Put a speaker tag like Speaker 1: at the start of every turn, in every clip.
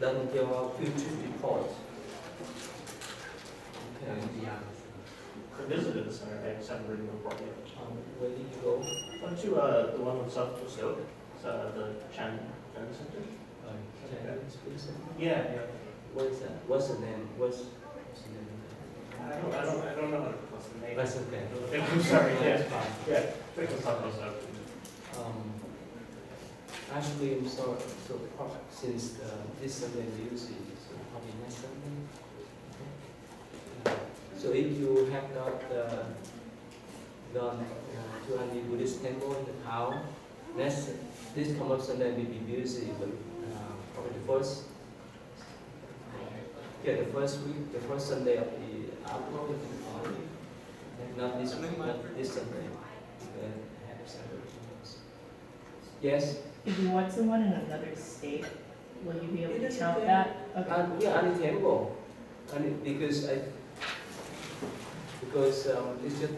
Speaker 1: done your field trip report. Okay.
Speaker 2: I visited the center. I just haven't written a report yet.
Speaker 1: Where did you go?
Speaker 2: Went to the one on South Coast, the Chan Center. Yeah, yeah.
Speaker 1: What is that? What's the name? What's the name?
Speaker 2: I don't know what's the name.
Speaker 1: That's okay.
Speaker 2: I'm sorry.
Speaker 1: That's
Speaker 2: Yeah,
Speaker 1: fine.
Speaker 2: yeah. I think it's South Coast.
Speaker 1: Actually, I'm so since this Sunday music, so probably next Sunday. Okay. So if you have not gone to any Buddhist temple in the town, this coming Sunday will be busy, but probably the first week, the first Sunday of the April, not this week, not this Sunday. Yes.
Speaker 3: If you want someone in another state, will you be able to count that? Okay.
Speaker 1: Yeah, any temple, because it's just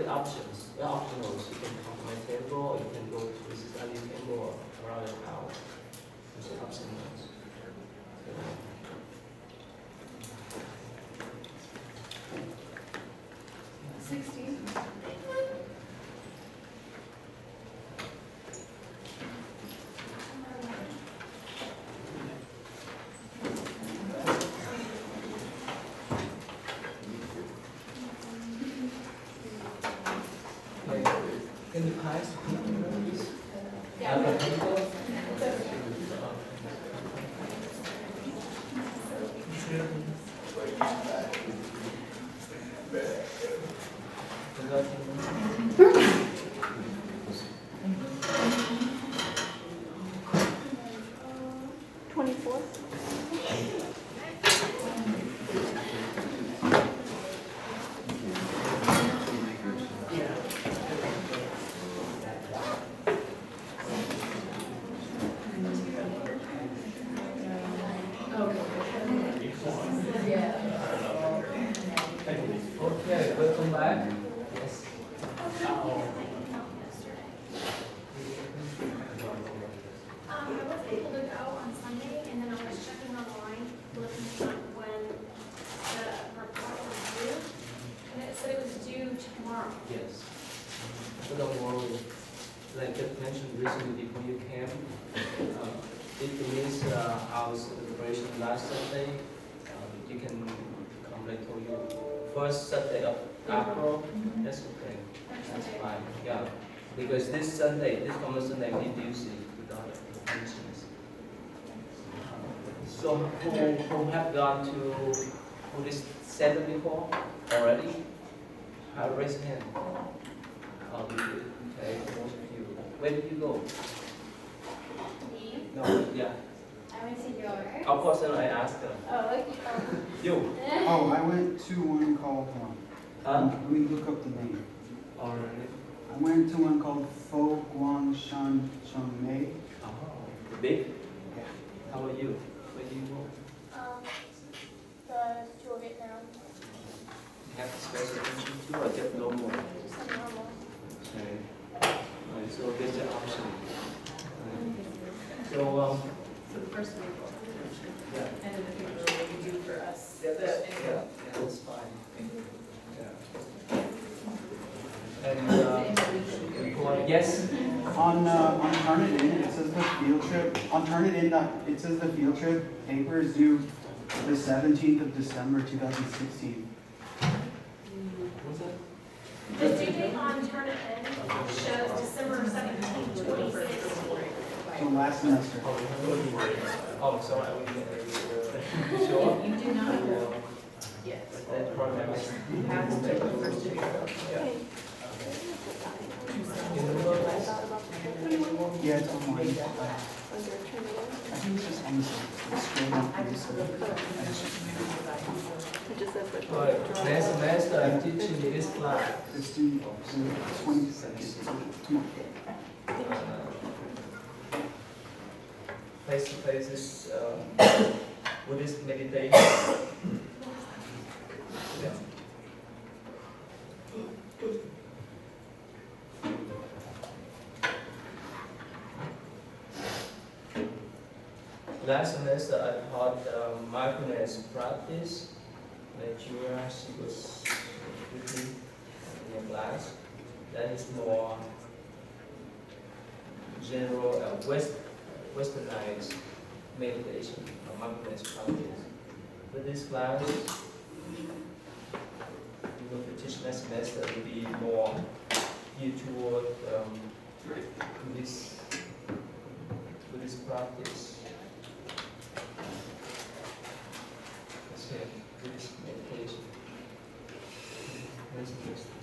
Speaker 1: options. They're optional. So you can come to my temple, or you can go to visit any temple around the town. It's optional. So,
Speaker 4: 16.
Speaker 1: can you pass?
Speaker 4: Yeah.
Speaker 1: Okay, welcome back. Yes.
Speaker 4: I was able to go on Sunday, and then I was checking online, looking at when the report was due, and it said it was due tomorrow.
Speaker 1: Yes. So don't worry. Like I mentioned recently before you came, if you miss our celebration last Sunday, you can come like told you first Sunday of April. That's okay. That's fine. Yeah. Because this Sunday, this coming Sunday, we do see without mentions. So who have gone to Buddhist center before already? Raise your hand. Oh, you did. Okay, most of you. Where did you go?
Speaker 4: Me?
Speaker 1: No, yeah.
Speaker 4: I went to yours.
Speaker 1: Of course, then I asked her.
Speaker 4: Oh, okay.
Speaker 1: You?
Speaker 5: Oh, I went to one called,
Speaker 1: Huh?
Speaker 5: let me look up the name.
Speaker 1: Already.
Speaker 5: I went to one called Fo Guang Shan Cheng Mei.
Speaker 1: Oh, big?
Speaker 5: Yeah.
Speaker 1: How about you? Where do you go?
Speaker 4: The Jewel Vietnam.
Speaker 1: You have special attention to or just normal?
Speaker 4: Just a normal.
Speaker 1: Okay. Alright, so there's the option. So,
Speaker 3: So the first week,
Speaker 1: yeah.
Speaker 3: end of the paper, what you do for us.
Speaker 1: Yeah, that's fine. Yeah. And, yes?
Speaker 5: On Turnitin, it says the field trip. On Turnitin, it says the field trip paper is due the 17th of December 2016.
Speaker 1: What's that?
Speaker 4: The due date on Turnitin shows December 17, 2016.
Speaker 5: So last semester.
Speaker 1: Oh, sorry, I will get sure.
Speaker 3: You do not, yes,
Speaker 1: That's probably my
Speaker 3: you have to take the first two.
Speaker 1: Yeah.
Speaker 5: Yeah, it's online. I think it's just on the scroll down for this.
Speaker 1: Alright, next semester I'm teaching this class.
Speaker 5: It's due 26th.
Speaker 1: Face to face is Buddhist meditation. Yeah. Last semester I taught mindfulness practice. Nigeria, she was with me in the class. That is more general westernized meditation or mindfulness practice. But this class, the teach next semester will be more geared toward Buddhist practice. Buddhist meditation. That's interesting.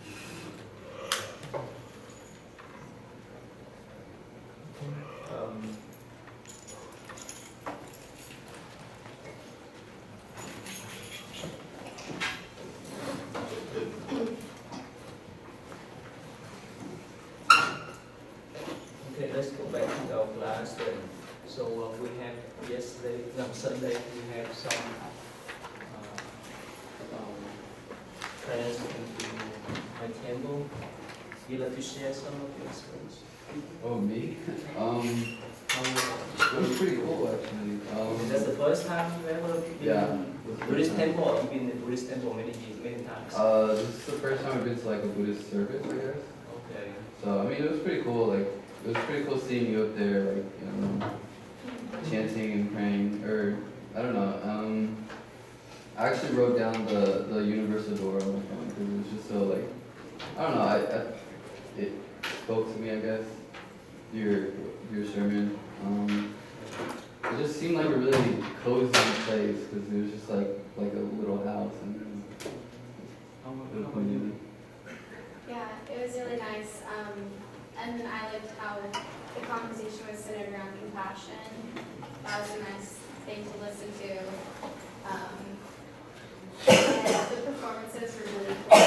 Speaker 1: Okay, let's go back to our class then. So we have Sunday we have some friends into my temple. You like to share some of your experience?
Speaker 6: Oh, me? It was pretty cool actually.
Speaker 1: Is that the first time you ever been
Speaker 6: Yeah.
Speaker 1: Buddhist temple, or you've been in Buddhist temple many times?
Speaker 6: This is the first time I've been to like a Buddhist service, I guess.
Speaker 1: Okay.
Speaker 6: So I mean, it was pretty cool. Like, it was pretty cool seeing you up there, like, you know, chanting and praying, or I don't know. I actually wrote down the universal door on my phone because it was just so like, I don't know. It spoke to me, I guess. Your sermon. It just seemed like a really cozy place because it was just like a little house and.
Speaker 1: How about you?
Speaker 4: Yeah, it was really nice. And I liked how the conversation was centered around compassion. That was a nice thing to listen to. And the performances were really cool. It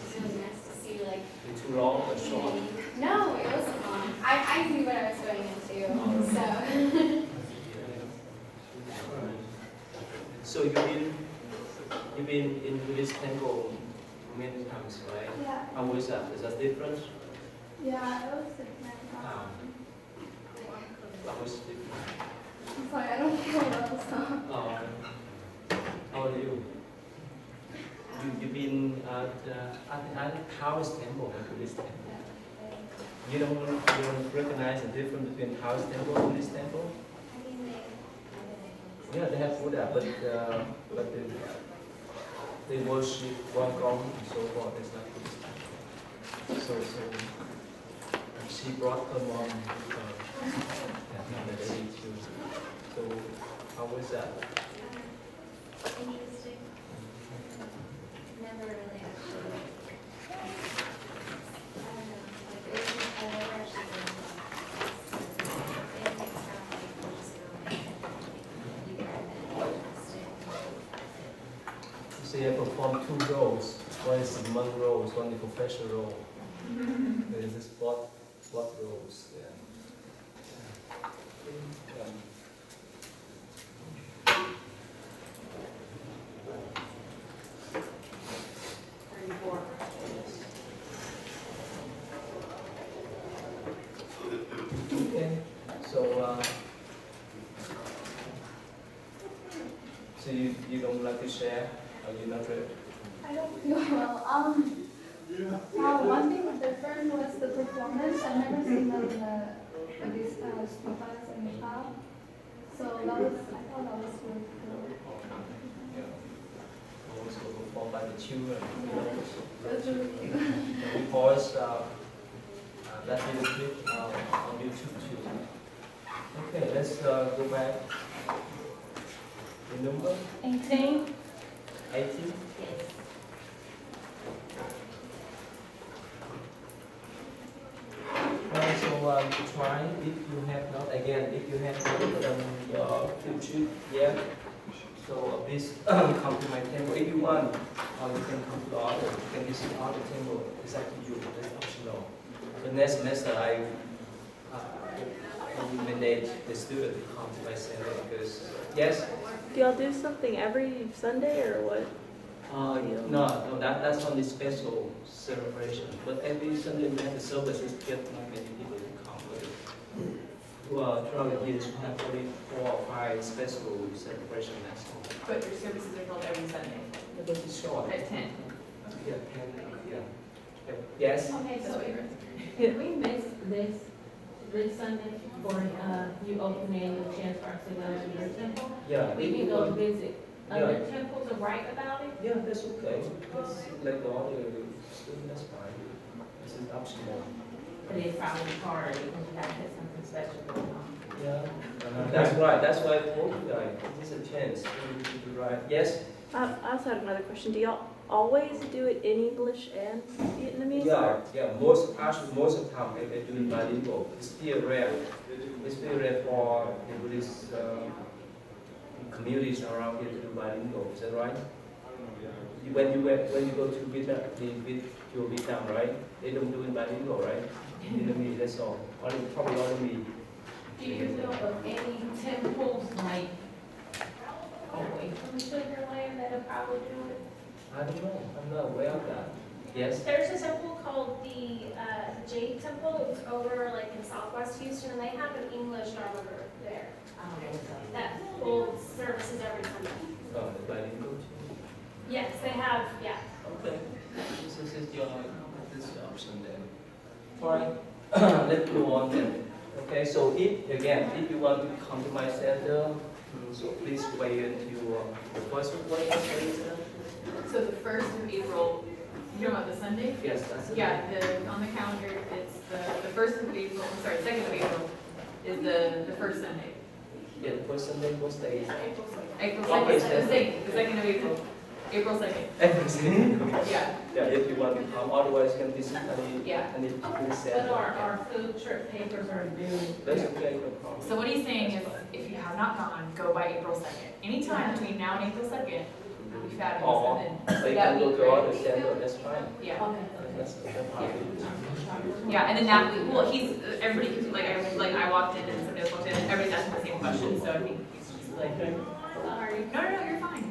Speaker 4: was really nice to see, like,
Speaker 1: Too long or short?
Speaker 4: no, it wasn't long. I knew what I was going into, so.
Speaker 1: So you've been in Buddhist temple many times, right?
Speaker 4: Yeah.
Speaker 1: How was that? Is that different?
Speaker 4: Yeah, it was different.
Speaker 1: How was it different?
Speaker 4: I'm sorry, I don't feel well, so.
Speaker 1: How are you? You've been at Taoist temple and Buddhist temple. You don't recognize the difference between Taoist temple and Buddhist temple? Yeah, they have Buddha, but they worship one God and so forth. It's not Buddhist. So she brought her mom let's see too. So how was that?
Speaker 4: Interesting. Never really actually. I don't know. Like, it was, I never actually been it makes sound like we're just going
Speaker 1: So you have performed two roles. One is the monk role, one is the professor role. There is this both roles. Yeah. Okay, so you don't like to share, or you not ready?
Speaker 7: I don't feel well. One thing different was the performance. I've never seen that in these stupas in Nepal. So I thought that was really cool.
Speaker 1: Yeah. Also performed by the children.
Speaker 7: It was really cute.
Speaker 1: We post that video clip on YouTube too. Okay, let's go back. The number?
Speaker 3: 18.
Speaker 1: 18? So try, if you have not, again, if you have not done your field trip yet, so please come to my temple. If you want, you can come to the other, you can visit other temple. It's up to you, that's optional. The next semester, I mandate the student to come to my center because, yes?
Speaker 8: Do y'all do something every Sunday or what?
Speaker 1: No, that's only special celebration. But every Sunday we have the services, get not many people to come with it. throughout the years, we have only 4 or 5 special celebrations.
Speaker 9: But your services are held every Sunday
Speaker 1: It will be short.
Speaker 9: at 10.
Speaker 1: Yeah, yeah. Yes?
Speaker 4: Okay,
Speaker 9: That's
Speaker 4: so
Speaker 9: what you're.
Speaker 10: We missed this Sunday for you opening the chance for us to go to your temple.
Speaker 1: Yeah.
Speaker 10: We can go visit other
Speaker 1: Yeah.
Speaker 10: temples and write about it.
Speaker 1: Yeah, that's okay. That's like the other student, that's fine. This is optional.
Speaker 10: But it's probably hard because you guys had something special going on.
Speaker 1: Yeah. That's right. That's why I told you guys. This is a chance to write. Yes?
Speaker 8: I also had another question. Do y'all always do it in English and Vietnamese?
Speaker 1: Yeah. Most of the time they do it bilingual. It's still rare. It's still rare for the Buddhist communities around here to do bilingual. Is that right? When you go to Vietnam, right? They don't do it bilingual, right? Vietnamese, that's all. Probably only me.
Speaker 10: Do you know of any temples like away from the sugar land that'll probably do it?
Speaker 1: I don't know. I'm not aware of that. Yes?
Speaker 4: there's a temple called the Jade Temple. It was over like in Southwest Houston, and they have an English interpreter there that holds services every Sunday.
Speaker 1: Oh, the bilingual too.
Speaker 4: Yes, they have. Yeah.
Speaker 1: Okay. This is your option then. Alright. Let's go on then. Okay, so if you want to come to my center, so please wait until the first week later.
Speaker 9: So the 1st of April, you're talking about the Sunday?
Speaker 1: Yes, that's it.
Speaker 9: Yeah, on the calendar, it's the 1st of April, I'm sorry, 2nd of April is the first Sunday.
Speaker 1: Yeah, the first Sunday, what day is it?
Speaker 9: April
Speaker 1: Oh,
Speaker 9: 2nd,
Speaker 1: it's
Speaker 9: the 2nd of April, April 2nd.
Speaker 1: Everything.
Speaker 9: Yeah,
Speaker 1: Yeah, if you want to come, otherwise you can visit
Speaker 9: Yeah.
Speaker 1: and it
Speaker 10: But
Speaker 1: center.
Speaker 10: our food trip papers are due.
Speaker 1: That's okay, no problem.
Speaker 9: so what he's saying is, if you have not gone, go by April 2nd. Anytime between now and April 2nd, will be fabulous,
Speaker 1: Or
Speaker 9: and
Speaker 1: so
Speaker 9: then
Speaker 1: you
Speaker 9: that
Speaker 1: can
Speaker 9: would
Speaker 1: go
Speaker 9: be
Speaker 1: to other
Speaker 9: great.
Speaker 1: center, that's fine.
Speaker 9: Yeah.
Speaker 1: That's fine.
Speaker 9: Yeah, and then that, well, he's, everybody, I walked in and somebody else walked in, and everybody's asking the same question, so I think he's just like,
Speaker 4: Sorry.
Speaker 9: no, you're fine.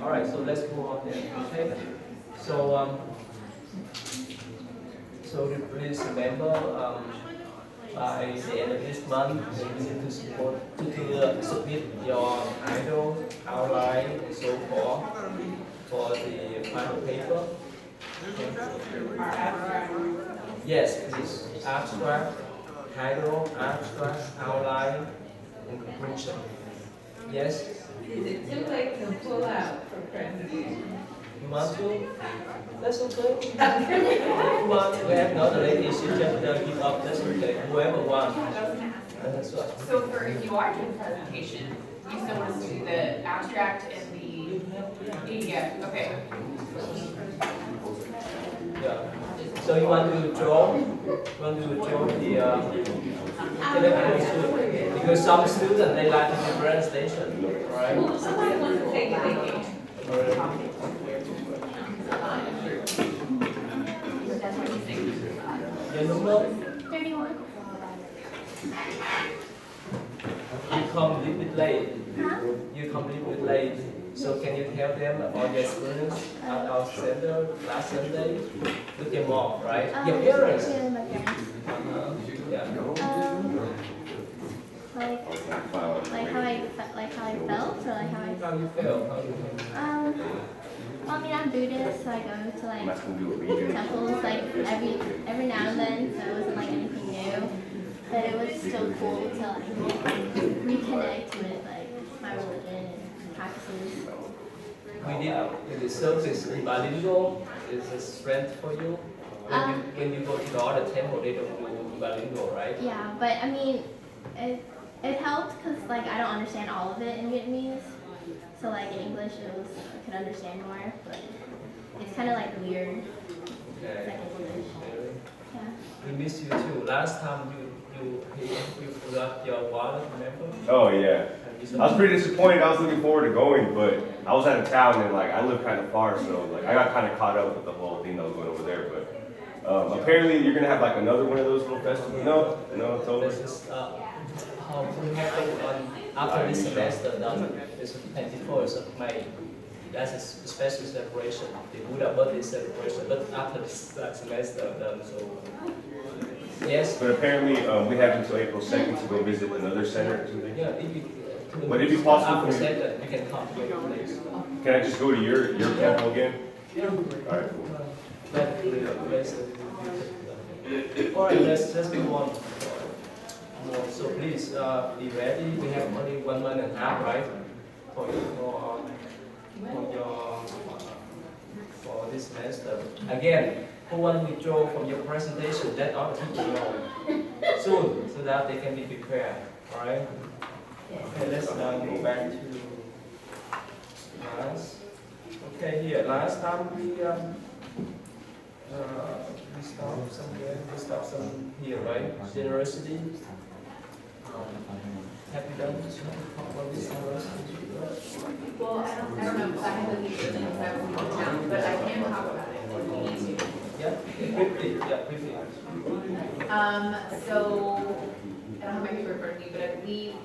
Speaker 1: All right, so let's move on then, okay? So, please remember, by the end of this month, you need to submit your idol, outline, and so forth for the final paper. Yes, please. Abstract, title, abstract, outline, and conclusion. Yes?
Speaker 10: Is it too late to pull out for presentation?
Speaker 1: You want to? That's okay. If you want to have another lady, she just give up, that's okay. Whoever wants. That's right.
Speaker 9: So for, if you are doing a presentation, you still want us to do the abstract and the PDF, okay.
Speaker 1: Yeah. So you want to draw? Because some students, they like to do presentation, right?
Speaker 9: Well, if somebody wants to take it, they can. That's what he's saying.
Speaker 1: Your number?
Speaker 4: 31.
Speaker 1: You come a little bit late.
Speaker 4: Huh?
Speaker 1: You come a little bit late. So can you tell them about your experience at our center last Sunday? With your mom, right? Your parents?
Speaker 7: Yeah, my parents.
Speaker 1: Yeah.
Speaker 7: Like how I felt, or like how I.
Speaker 1: How you feel? How you feel?
Speaker 7: Well, I mean, I'm Buddhist, so I go to like temples like every now and then, so it wasn't like anything new. But it was still cool to like reconnect with like my religion and practices.
Speaker 1: We did service in bilingual. It's a strength for you. When you go to the other temple, they don't do bilingual, right?
Speaker 7: Yeah, but I mean, it helped because like I don't understand all of it in Vietnamese. So like in English, I could understand more, but it's kind of like weird. It's like English. Yeah.
Speaker 1: We miss you too. Last time you forgot your wallet, remember?
Speaker 11: Oh yeah. I was pretty disappointed. I was looking forward to going, but I was out of town and like I live kind of far, so like I got kind of caught up with the whole thing that was going over there. But apparently you're gonna have like another one of those little festivals. No, it's over.
Speaker 1: This is we have it on after this semester done. It's 24th of May. That's a special celebration, the Buddha birthday celebration. But after this semester done, so Yes.
Speaker 11: But apparently, we have until April 2nd to go visit another center or something.
Speaker 1: Yeah, if you,
Speaker 11: Would it be possible
Speaker 1: after
Speaker 11: for me?
Speaker 1: that, you can come to your place.
Speaker 11: Can I just go to your temple again?
Speaker 1: Yeah.
Speaker 11: All right, cool.
Speaker 1: All right, let's move on. So please be ready. We have only 1 month and a half, right? For this semester. Again, who want to withdraw from your presentation? Let other people know soon, so that they can be prepared. All right. Okay, let's go back to class. Okay, here last time we stopped somewhere. We stopped some here, right? Generosity. Have you done this? Talk about this generosity?
Speaker 9: Well, I don't know, because I had the meeting and I was in town, but I can talk about it if we need to.
Speaker 1: Yeah, quickly. Yeah, quickly.
Speaker 9: So, I don't have my paper in front of me, but I believe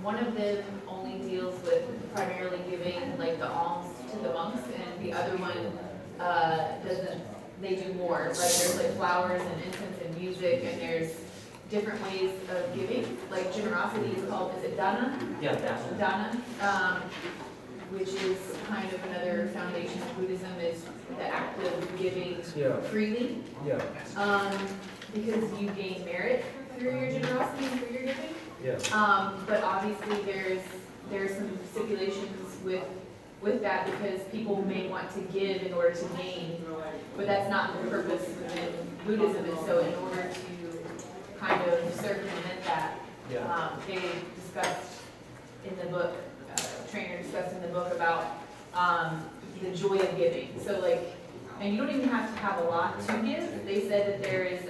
Speaker 9: one of them only deals with primarily giving like the alms to the monks, and the other one doesn't. They do more. Like there's like flowers and incense and music, and there's different ways of giving. Like generosity is called, is it dana?
Speaker 1: Yeah, definitely.
Speaker 9: Dana, which is kind of another foundation of Buddhism, is the act of giving freely.
Speaker 1: Yeah.
Speaker 9: Because you gain merit through your generosity and through your giving.
Speaker 1: Yeah.
Speaker 9: But obviously there's some stipulations with that, because people may want to give in order to gain, but that's not the purpose within Buddhism. And so in order to kind of circumvent that, they discussed in the book, trainer discussed in the book about the joy of giving. So like, and you don't even have to have a lot to give. They said that there is,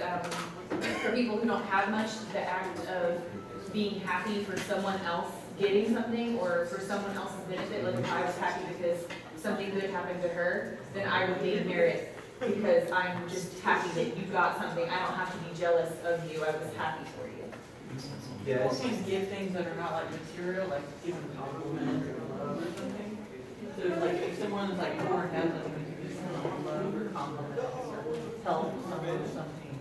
Speaker 9: for people who don't have much, the act of being happy for someone else getting something, or for someone else's benefit. Like if I was happy because something good happened to her, then I would gain merit because I'm just happy that you got something. I don't have to be jealous of you. I was happy for you.
Speaker 1: Yes.
Speaker 10: People can give things that are not like material, like giving compliments or love or something. So like if someone's like poor and has something, you can give them love or compliments or help someone or something.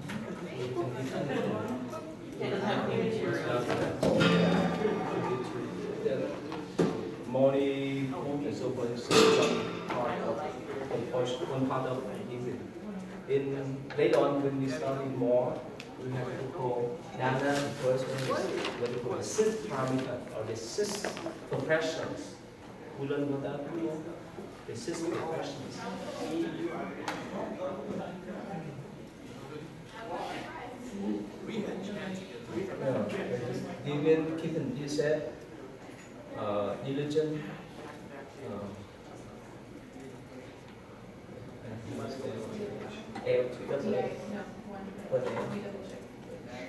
Speaker 10: It doesn't have to be material.
Speaker 1: Money, and so forth, is one part of giving. In later on, when we study more, we have to call dana. First one is what we call the sixth parameter, or the sixth professions. We learn about that before. The sixth professions. Given, keeping, you said, diligent,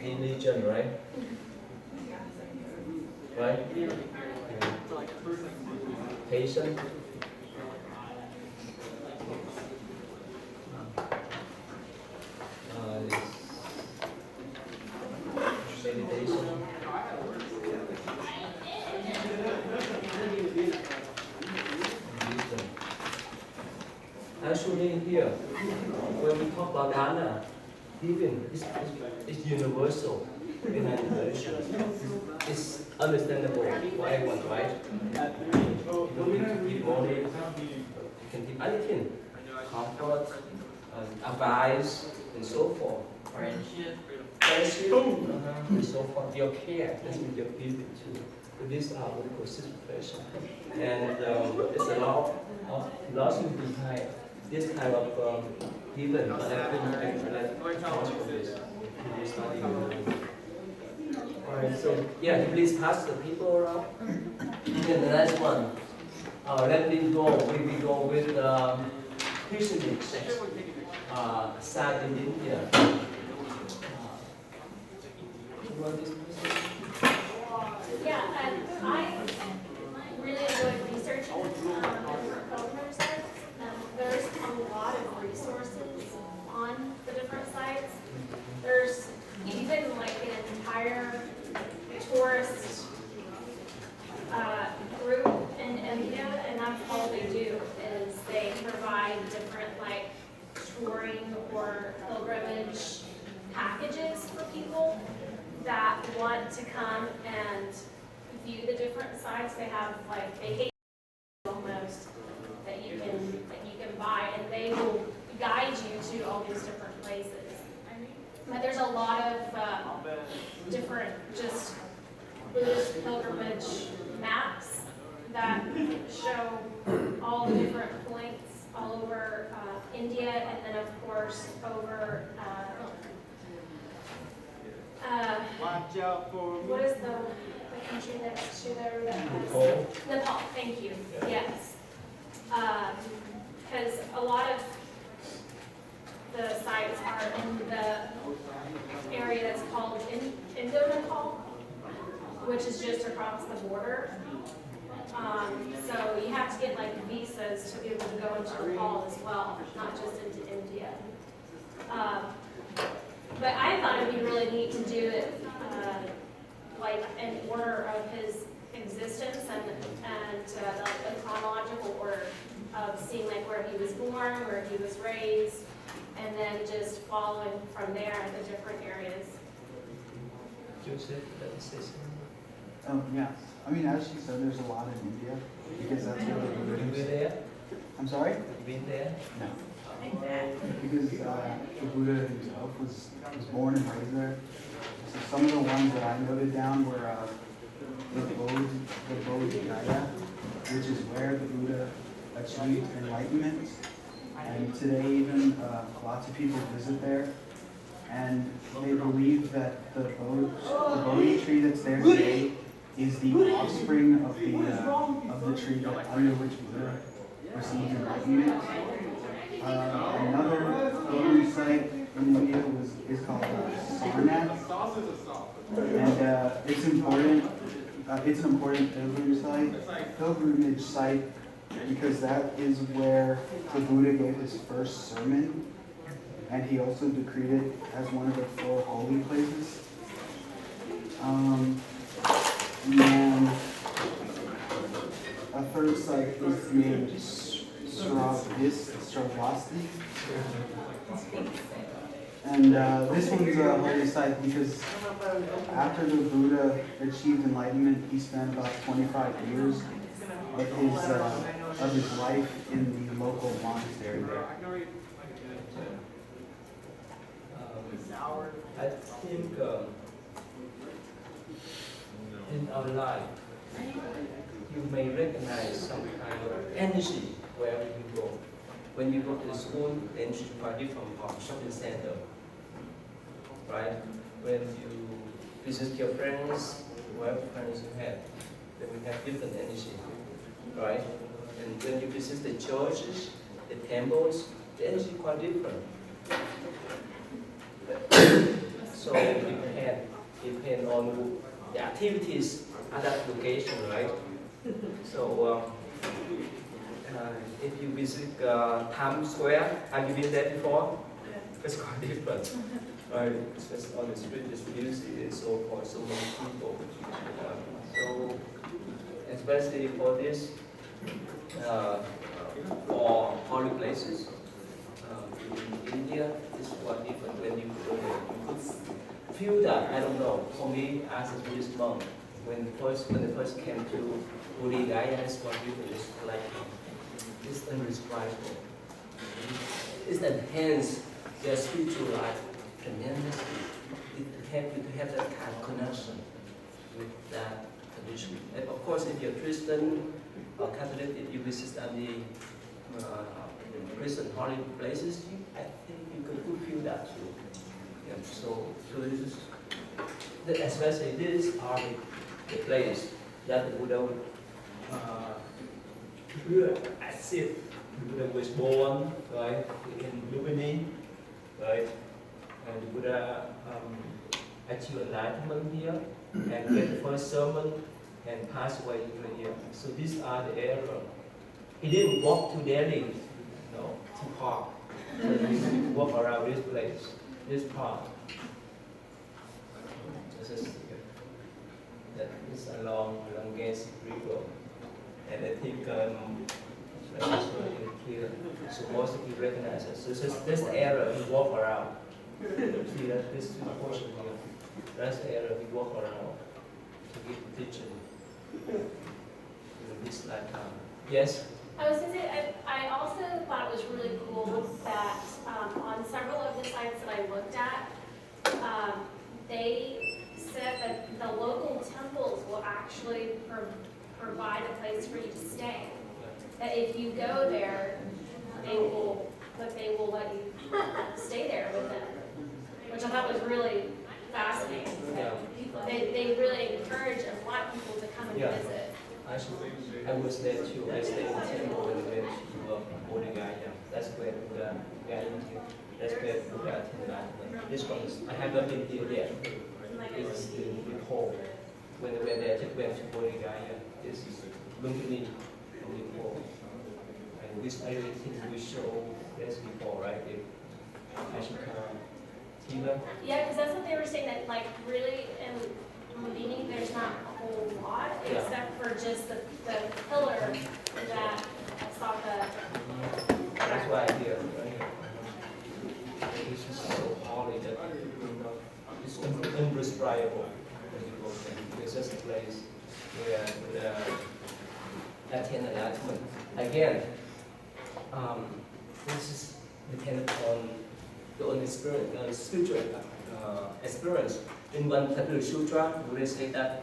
Speaker 1: diligent, right? Right? Patient. Meditation. Actually, here, when we talk about dana, giving is universal in animation. It's understandable for everyone, right? You don't need to give money. You can give anything, comfort, advice, and so forth.
Speaker 10: Friendship.
Speaker 1: And so forth. Your care, that's what you're giving to. These are what we call six profession. And there's a lot of philosophy behind this kind of given, but I think I like much for this. Alright, so yeah, please pass the people around. And the next one, let me go. We will go with Christian side in India.
Speaker 4: Yeah, I really enjoyed researching different culture sites. There's a lot of resources on the different sites. There's even like an entire tourist group in India, and that's all they do is they provide different like touring or pilgrimage packages for people that want to come and view the different sites. They have like vacation almost that you can buy, and they will guide you to all these different places. But there's a lot of different just Buddhist pilgrimage maps that show all the different points all over India, and then of course over what is the country next to there that has Nepal, thank you. Yes. Because a lot of the sites are in the area that's called Indo-Nepal, which is just across the border. So you have to get like visas to be able to go into Nepal as well, not just into India. But I thought it'd be really neat to do it like in order of his existence and the chronological order of seeing like where he was born, where he was raised, and then just following from there in the different areas.
Speaker 1: Joseph, let me say something.
Speaker 5: Oh, yeah. I mean, as she said, there's a lot in India, because that's where the Buddha
Speaker 1: You been there?
Speaker 5: I'm sorry?
Speaker 1: You been there?
Speaker 5: No. Because the Buddha himself was born and raised there. So some of the ones that I noted down were the Bodh Gaya, which is where the Buddha achieved enlightenment. And today even lots of people visit there. And they believe that the Bodhi tree that's there today is the offspring of the tree under which Buddha received enlightenment. Another pilgrim site in India is called Sarnath, and it's important. It's an important pilgrimage site, because that is where the Buddha gave his first sermon, and he also decreed it as one of the 4 holy places. And a third site is named Sravasti. And this one's a holy site because after the Buddha achieved enlightenment, he spent about 25 years of his life in the local monastery there.
Speaker 1: I think in our life, you may recognize some kind of energy wherever you go. When you go to the school, the energy is quite different from shopping center, right? When you visit your friends, whatever friends you have, then we have different energy, right? And when you visit the churches, the temples, the energy is quite different. So it depend on the activities at that location, right? So if you visit Times Square, have you been there before? It's quite different, right? Especially on the street, it's busy and so forth, so many people. So especially for this, for holy places, in India, it's quite different when you go there. You could feel that, I don't know, for me as a Buddhist monk, when I first came to Bodh Gaya, it's quite different. It's like, it's indescribable. It's enhanced their spiritual life tremendously. It helps you to have that kind of connection with that tradition. And of course, if you're Christian or Catholic, if you visit any Christian holy places, I think you could fulfill that too. Yeah, so this is, especially these are the place that the Buddha would as if the Buddha was born, right, in Lumini, right, and the Buddha achieved enlightenment here and gave the first sermon and passed away here. So these are the areas. He didn't walk to Delhi, no, too far. So he walk around this place, this part. That is along Ganges River, and I think here. So most of you recognize it. So this area we walk around. See that this portion here. That's the area we walk around to give the teaching. This lifetime. Yes?
Speaker 4: I was going to say, I also thought it was really cool that on several of the sites that I looked at, they said that the local temples will actually provide a place for you to stay. That if you go there, they will let you stay there with them, which I thought was really fascinating.
Speaker 1: Yeah.
Speaker 4: They really encourage and want people to come and visit.
Speaker 1: Actually, I was there too. I stayed in the temple and went to Bodhigaya. That's where Buddha got into. That's where Buddha attended. This one is, I haven't been here yet. This is the Nepal. When they went there, just went to Bodhigaya. This is Lumpini from Nepal. And this I think we show this before, right? Ashika, Tiva.
Speaker 4: Yeah, because that's what they were saying, that like really in the beginning there's not a whole lot except for just the pillar that Saka.
Speaker 1: That's why I'm here. Right? This is so holy that it's indescribable when you go there. Because that's the place where the attend enlightenment. Again, this is dependent on the only spiritual experience. In one particular sutra, Buddha say that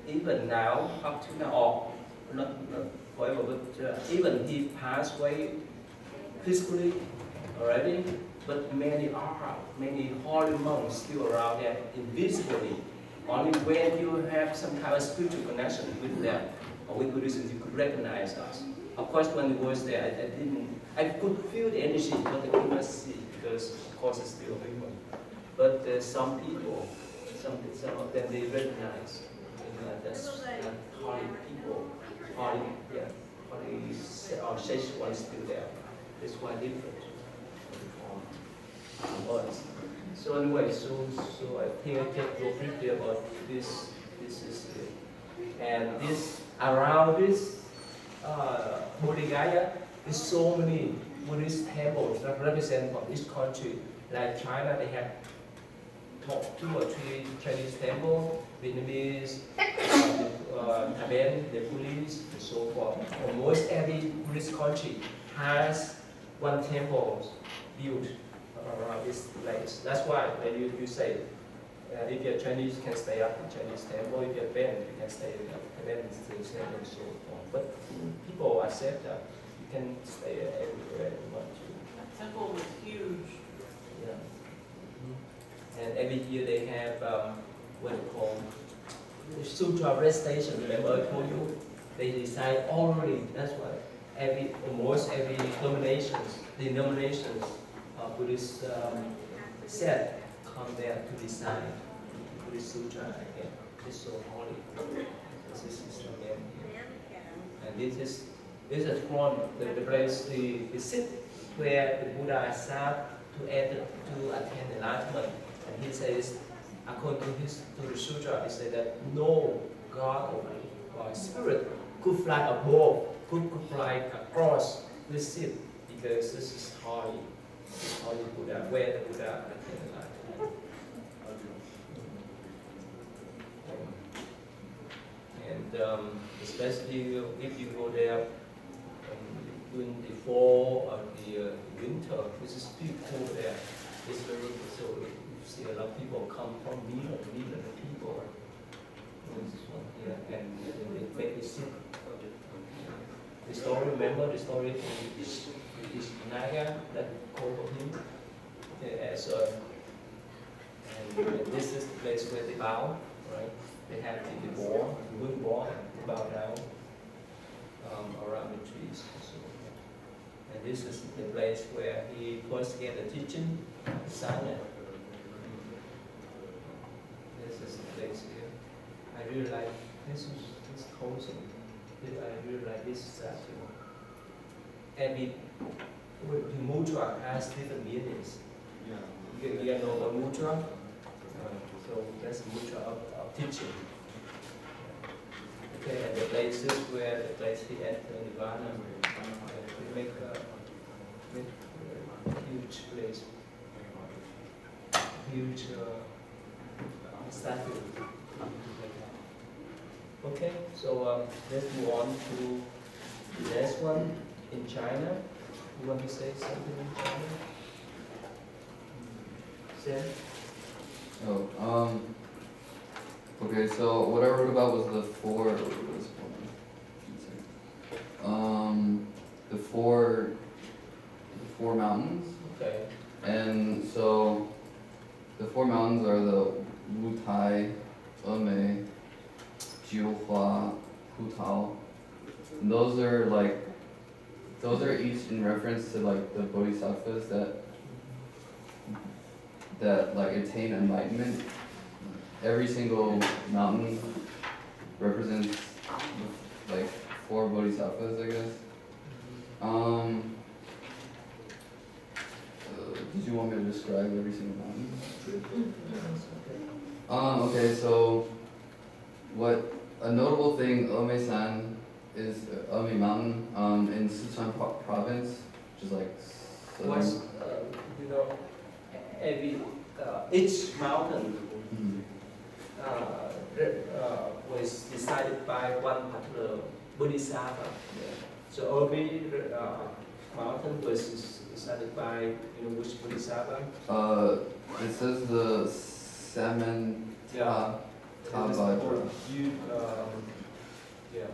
Speaker 1: even now, up to now, or not forever, but even he passed away peacefully already, but many holy monks still around there invisibly. Only when you have some kind of spiritual connection with them or with Buddhism, you could recognize us. Of course, when I was there, I could feel the energy, but I could not see because, of course, it's still human. But some people, some of them, they recognize that's holy people, holy Szechuan still there. That's why different from us. So anyway, so I think I take your briefly about this is it. And this around this Bodhigaya, there's so many Buddhist temples that represent from each country. Like China, they have 2 or 3 Chinese temples, Vietnamese, Tibetan, Nepalese, and so forth. Almost every Buddhist country has one temple built around this place. That's why when you say, if you're Chinese, you can stay at the Chinese temple. If you're Tibetan, you can stay at the Tibetan temple and so forth. But people accept that you can stay everywhere you want to.
Speaker 10: That temple was huge.
Speaker 1: Yeah. And every year they have what they call the sutra recitation. Remember I told you they decide orally. That's why almost every denominations Buddhist set come there to decide Buddhist sutra again. It's so holy. This is the main here. And this is from the place the sit where the Buddha sat to attend enlightenment. And he says, according to the sutra, he said that no God or spirit could fly above, could fly across this seat because this is holy. It's holy Buddha, where the Buddha attended enlightenment. And especially if you go there during the fall or the winter, this is pretty cool there. It's very so you see a lot of people come from millions of people. This one here, and they make it sit. The story, remember the story from this Naga that called him? And this is the place where they bow, right? They have the boar, the wood boar, and bow down around the trees. So, and this is the place where he first gave the teaching, silent. This is the place here. I really like this cozy. I really like this statue. Every the mudra has different meanings. You know the mudra? So that's the mudra of teaching. Okay, and the places where the place he entered Nirvana, we make huge place, huge statue. Okay, so let's move on to the next one in China. You want to say something in China? Sam?
Speaker 6: Oh, okay, so what I wrote about was the four mountains.
Speaker 1: Okay.
Speaker 6: And so the four mountains are the Wu Tai, Eme, Jiuhua, Hutao. And those are each in reference to like the bodhisattvas that like attain enlightenment. Every single mountain represents like four bodhisattvas, I guess. Did you want me to describe every single mountain? Okay, so what a notable thing, Ome-san is Ome Mountain in Sichuan province, which is like
Speaker 1: What's, you know, each mountain was decided by one particular bodhisattva. So Obi mountain was decided by, you know, which bodhisattva?
Speaker 6: It says the Samantha Tabhadra.
Speaker 1: Yeah.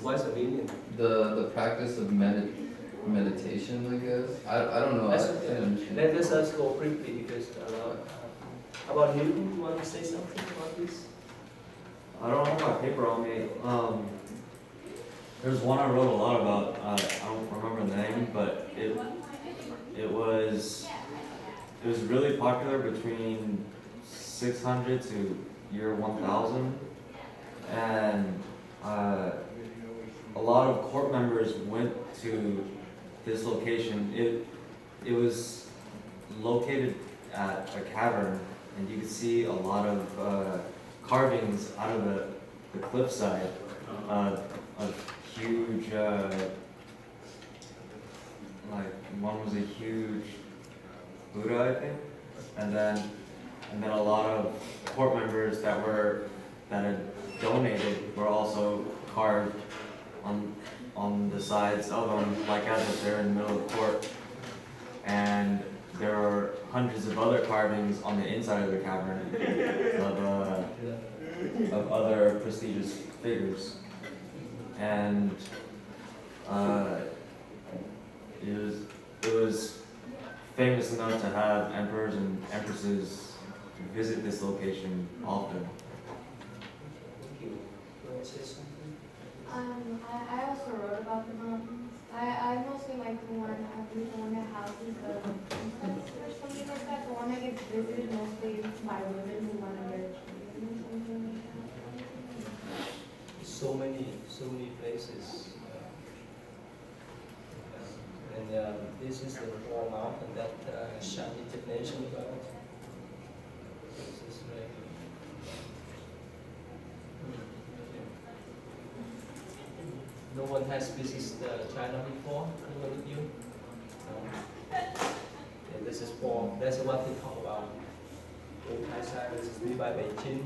Speaker 1: What's the meaning?
Speaker 6: The practice of meditation, I guess. I don't know.
Speaker 1: That's okay. Let us go briefly because about Newton, you want to say something about this?
Speaker 12: I don't have my paper on me. There's one I wrote a lot about. I don't remember the name, but it was really popular between 600 to year 1000, and a lot of court members went to this location. It was located at a cavern, and you could see a lot of carvings out of the cliffside of huge, like one was a huge Buddha, I think, and then a lot of court members that had donated were also carved on the sides of them, like as if they're in the middle of court. And there are hundreds of other carvings on the inside of the cavern of other prestigious figures. And it was famous enough to have emperors and empresses visit this location often.
Speaker 1: Thank you. You want to say something?
Speaker 13: I also wrote about the mountains. I mostly like the one that houses the princess or something like that. The one that gets visited mostly by women who want to get children or something like that.
Speaker 1: So many places. And this is the four mountain that Shanti did mention about. This is very No one has visited China before? Anyone of you? No. Yeah, this is for, that's what we talk about. Old This is nearby Beijing.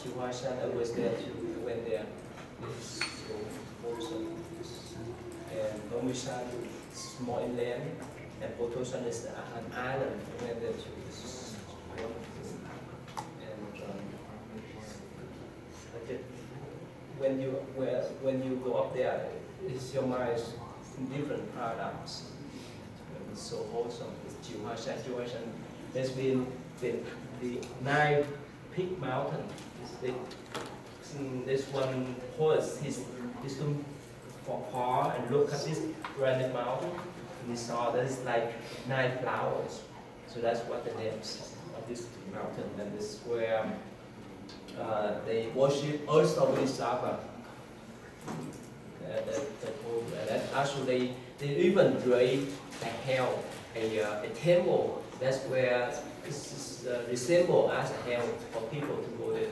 Speaker 1: Chihuahua, I was there too. I went there. This is so wholesome. And Omishan is more inland. And Botoshan is an island. I went there too. This is wonderful. And when you go up there, it's your mind in different paradigms. It's so wholesome. It's Jiuhuashan. There's been the 9 peak mountain. This one horse, he's looking for far and look at this granite mountain, and he saw there's like 9 flowers. So that's what the name is of this mountain, and this is where they worship also Bodhisattva. That actually they even create a temple. That's where this is resemble as a hell for people to go there.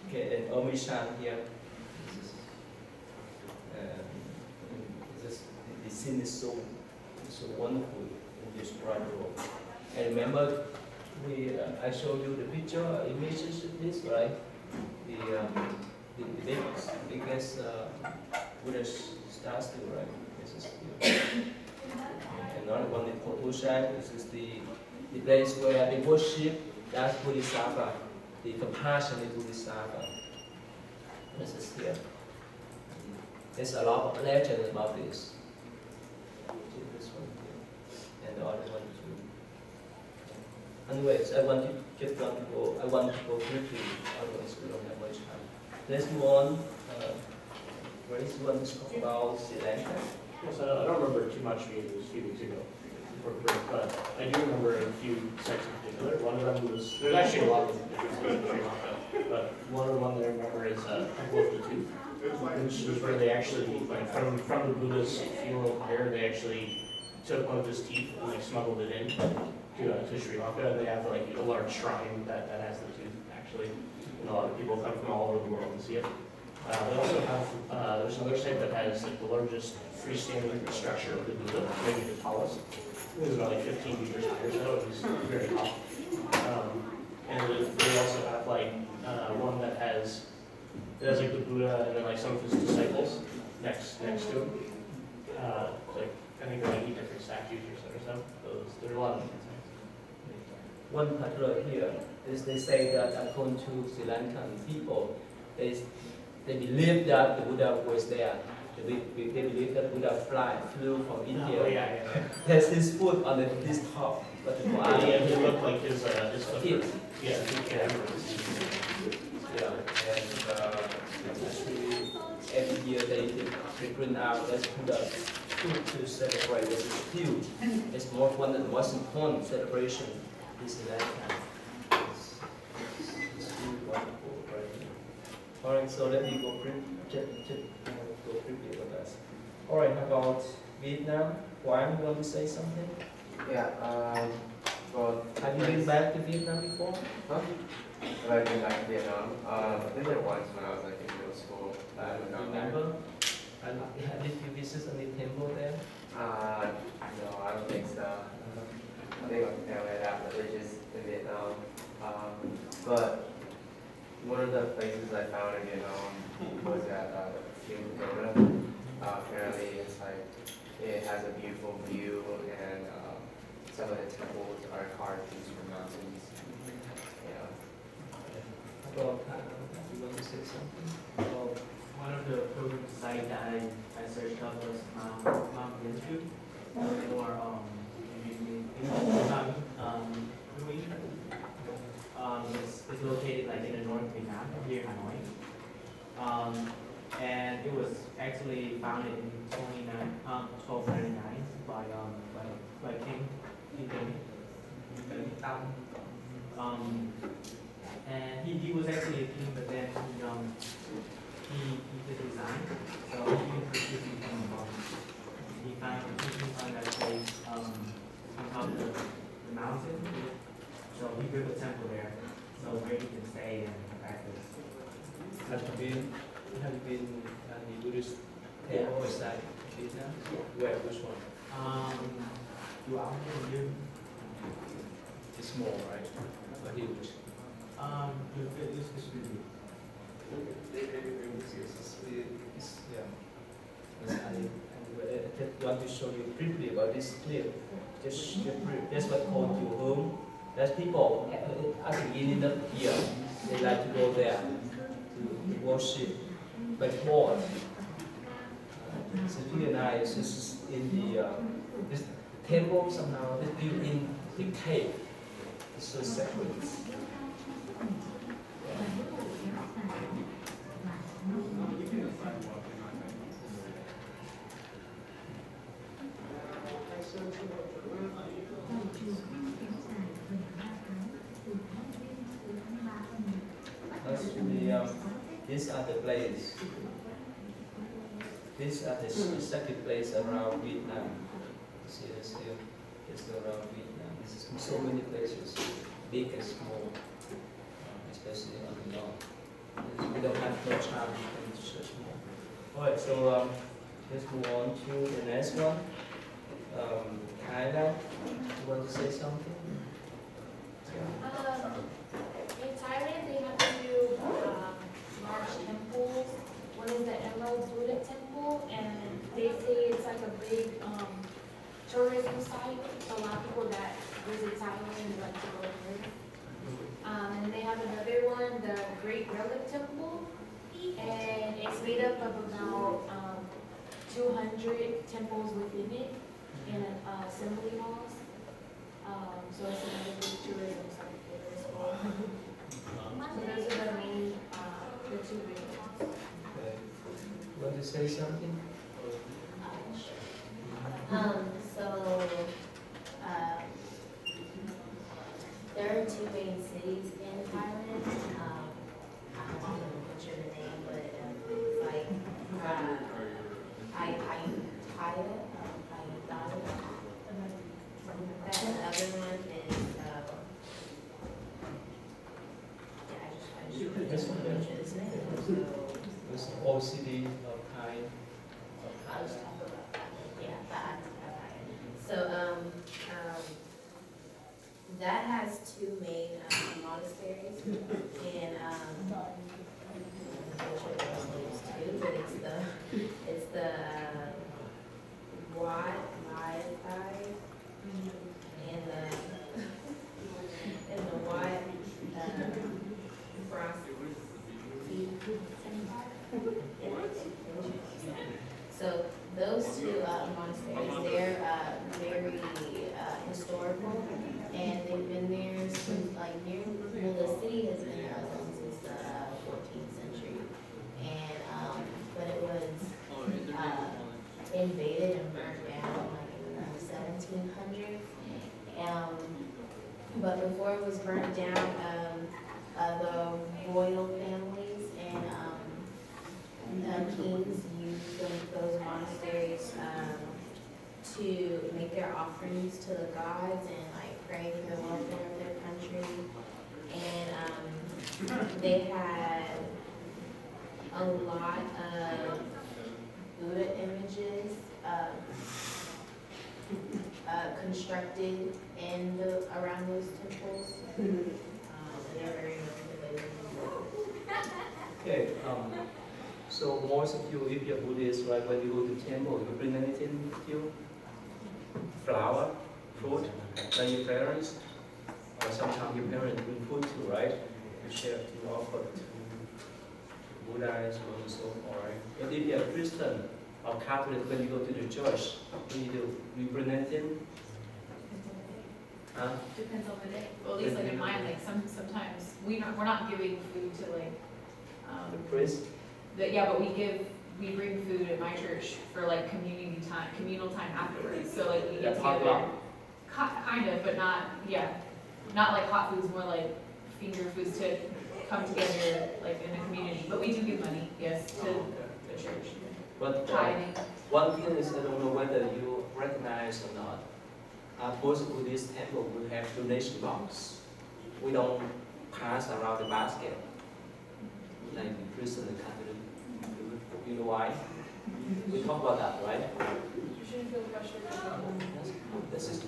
Speaker 1: Okay, and Omishan here. scene is so wonderful, indescribable. And remember, I showed you the picture, images of this, right? The biggest Buddhist statue, right? This is another one in Photoshack. This is the place where they worship that Bodhisattva, the compassionate Bodhisattva. This is here. There's a lot of legend about this. This one here, and the other one too. Anyways, I want to go quickly, otherwise we don't have much time. Let's move on. Grace, you want to talk about Sri Lanka?
Speaker 2: Yes, I don't remember too much being a few weeks ago, but I do remember a few sects in particular. One of them was, there's actually a lot of different things in Sri Lanka, but one that I remember is Temple of the Tooth, which is where they actually, like, from the Buddha's funeral pyre, they actually took one of his teeth and like smuggled it in to Sri Lanka, and they have like a large shrine that has the tooth actually, and a lot of people come from all over the world to see it. They also have, there's another site that has like the largest freestanding structure of the Buddha, maybe the tallest. It was about like 15 meters high or so. It was very tall. And they also have like one that has like the Buddha and then like some of his disciples next to him. Like I think there are like 8 different statues or so. There are a lot of different sites.
Speaker 1: One particular here is they say that according to Sri Lankan people, they believe that the Buddha was there. They believe that Buddha flew from India.
Speaker 2: Oh, yeah.
Speaker 1: There's his foot on this top, but the
Speaker 2: It looked like his foot.
Speaker 1: Yeah, and actually every year they bring out this Buddha to celebrate. This is huge. It's one of the most important celebration in Sri Lanka. It's really wonderful, right? All right, so let me go quickly with us. All right, how about Vietnam? Juan, you want to say something?
Speaker 14: Yeah, well,
Speaker 1: have you been back to Vietnam before?
Speaker 14: Huh? Have I been back to Vietnam? I've been there once when I was like in middle school.
Speaker 1: Remember? Did you visit any temple there?
Speaker 14: No, I don't think so. I think my family that religious in Vietnam. But one of the places I found in Vietnam was at Pagoda. Apparently, it's like it has a beautiful view, and some of the temples are carved into the mountains. Yeah.
Speaker 1: Well, you want to say something?
Speaker 15: Well, one of the pilgrim sites that I searched up was Mount Vinsu, or it's located like in the north Vietnam, here in Hanoi. And it was actually founded in 1299 by King Tam. And he was actually a king, but then he did resign. So he found that place on top of the mountain. So he built a temple there, so where he can stay and practice.
Speaker 1: Have you been at the Buddhist temple beside Vietnam? Where? Which one? It's small, right? But huge.
Speaker 15: It's really
Speaker 1: I want to show you briefly about this clip. Just that's what called your home. There's people at the beginning of the year, they like to go there to worship by God. It's really nice. This is in this temple somehow. It's built in the cave. It's so sacred. These are the places. These are the sacred places around Vietnam. See this here? It's around Vietnam. This is so many places, big and small, especially on the north. We don't have no time to search more. Alright, so Let's move on to the next one. Thailand, you want to say something?
Speaker 13: In Thailand, they have two large temples. One is the Emerald Buddha Temple, and they say it's like a big tourism site. So a lot of people that visit Thailand like to go there. And they have another one, the Great Relic Temple, and it's made up of about 200 temples within it and assembly halls. So it's another big tourism site there as well. So those are the main, the two big ones.
Speaker 1: Okay. You want to say something?
Speaker 16: There are two main cities in Thailand. I'm not gonna butcher the name, but it's like Ayutthaya. That other one is I just butchered his name.
Speaker 1: It's the old city of Thai.
Speaker 16: I'll just talk about that. Yeah, that. So that has two main monasteries, and but it's the Wat Mai Thai and the Wat So those two monasteries, they're very historical, and they've been there since the city has been there since the 14th century, and but it was invaded and burned down in the 1700s. But before it was burnt down, the royal families and kings used those monasteries to make their offerings to the gods and pray for the welfare of their country. And they had a lot of Buddha images constructed around those temples. They're very motivated.
Speaker 1: Okay, so most of you, if you're Buddhist, right, when you go to temple, you bring anything with you? Flower, fruit, like your parents, or sometimes your parents bring food too, right? You share, you offer to Buddha, so on and so forth, right? But if you're Christian or Catholic, when you go to the church, what do? You bring anything? Huh?
Speaker 9: Depends on the day. Well, at least in mine, sometimes we're not giving food to
Speaker 1: the priest.
Speaker 9: But we bring food at my church for communal time afterwards. So we get together, kind of, but not like hot foods, more like finger foods to come together in the community. But we do give money, yes, to the church.
Speaker 1: But
Speaker 9: tithing.
Speaker 1: one thing is, I don't know whether you recognize or not. Most Buddhist temple will have donation box. We don't pass around the basket like the Christian and Catholic. You know why? We talk about that, right?
Speaker 8: You shouldn't feel pressure.
Speaker 1: This is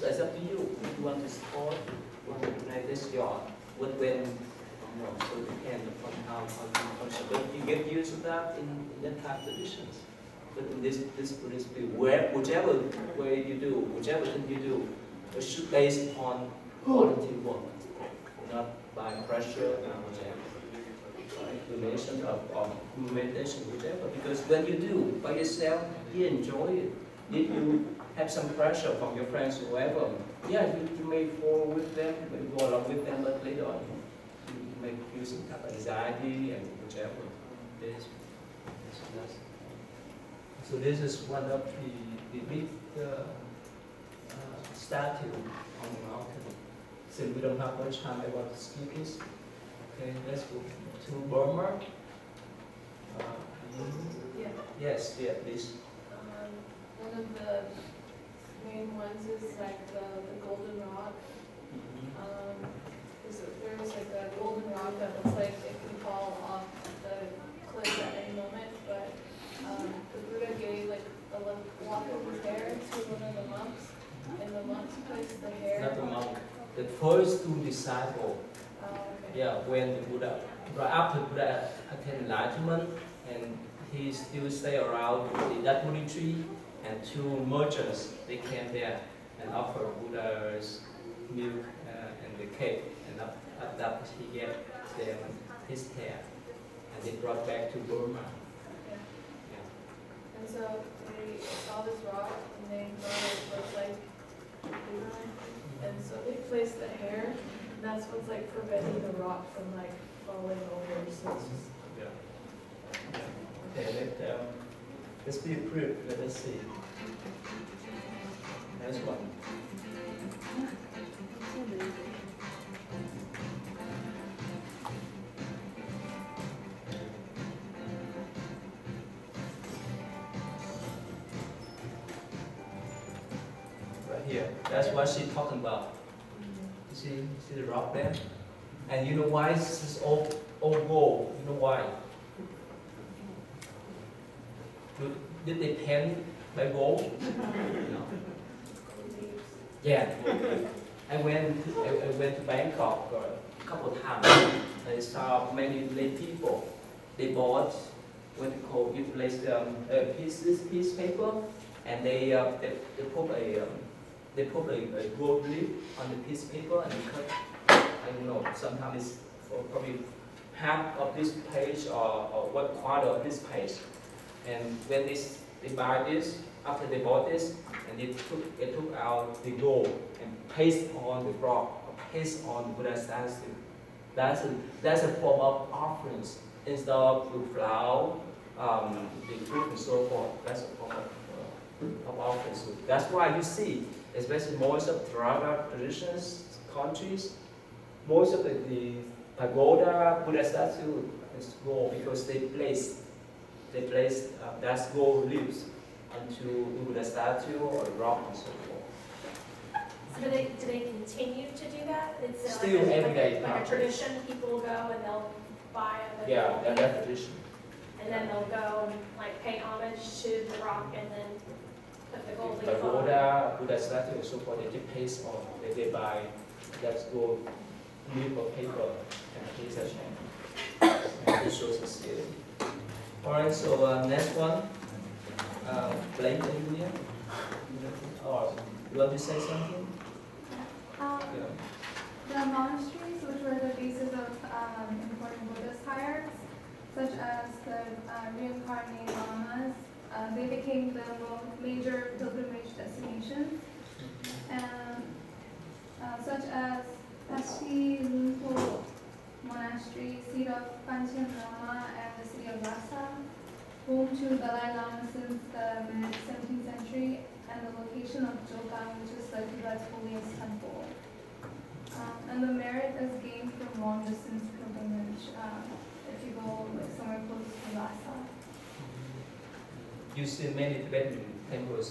Speaker 1: it's up to you. If you want to support, this is your. When so it depends on how you function. But you get used to that in that kind of traditions. But in this Buddhist view, whichever way you do, whichever thing you do, it should be based upon volunteer work, not by pressure or whatever. Donation or meditation, whatever. Because when you do by yourself, you enjoy it. If you have some pressure from your friends or whoever, yeah, you may fall with them, you may go along with them, but later on you may feel some kind of anxiety and whichever. So this is one of the big statue on the mountain. Since we don't have much time, I want to skip this. Okay, let's go to Burma. Yes, please.
Speaker 8: One of the main ones is the Golden Rock. There's a golden rock that looks like it can fall off the cliff at any moment, but
Speaker 1: first two disciples.
Speaker 8: Oh, okay.
Speaker 1: Yeah, when the Buddha, right after Buddha attained enlightenment, and he still stay around that Bodhi tree, and two merchants, they came there and offered Buddha's milk and the cake, and after that he gave them his hair, and they brought back to Burma.
Speaker 8: Okay. And so they saw this rock and they thought it looked like Buddha. And so they placed the hair, and that's what's like preventing the rock from like falling over. So it's just
Speaker 1: Okay, let's be approved. Let us see. Next one. Right here. That's what she's talking about. You see the rock there? And you know why this is all gold? You know why? Did they paint by gold? No. Yeah. I went to Bangkok a couple of times. I saw many lay people. They bought what they call piece paper, and they put a gold leaf on the piece of paper and cut. I don't know. Sometimes it's for probably half of this page or one quarter of this page. And when they buy this, after they bought this, and they took out the gold and paste on the rock, or paste on the Buddha statue. That's a form of offerings. Instead of the flower, the fruit and so forth, that's a form of offerings. So that's why you see, especially most of Theravada traditions, countries, most of the pagoda, Buddha statue is gold because they place that gold leaves onto the Buddha statue or rock and so forth.
Speaker 4: So do they continue to do that? It's
Speaker 1: Still every day
Speaker 4: like a
Speaker 1: practice.
Speaker 4: tradition, people go and they'll buy a
Speaker 1: Yeah, that's tradition.
Speaker 4: and then they'll go and like pay homage to the rock and then put the gold leaf on.
Speaker 1: Pagoda, Buddha statue and so forth, they paste on, they buy that gold leaf of paper and paste that it shows the sincerity. Alright, so next one, Blake Engineer. Or you want to say something?
Speaker 17: The monasteries, which were the bases of important Buddhist hierarchs, such as the reincarnated lamas, they became the major pilgrimage destinations, and such as Tashi Lumpo Monastery, seat of Panchen Lama, and the city of Lhasa, home to Dalai Lama since the mid-17th century, and the location of Jogang, which is the Tibet's holiest temple. And the merit is gained from long-distance pilgrimage if you go like, somewhere close to Lhasa.
Speaker 1: You see many Tibetan temples.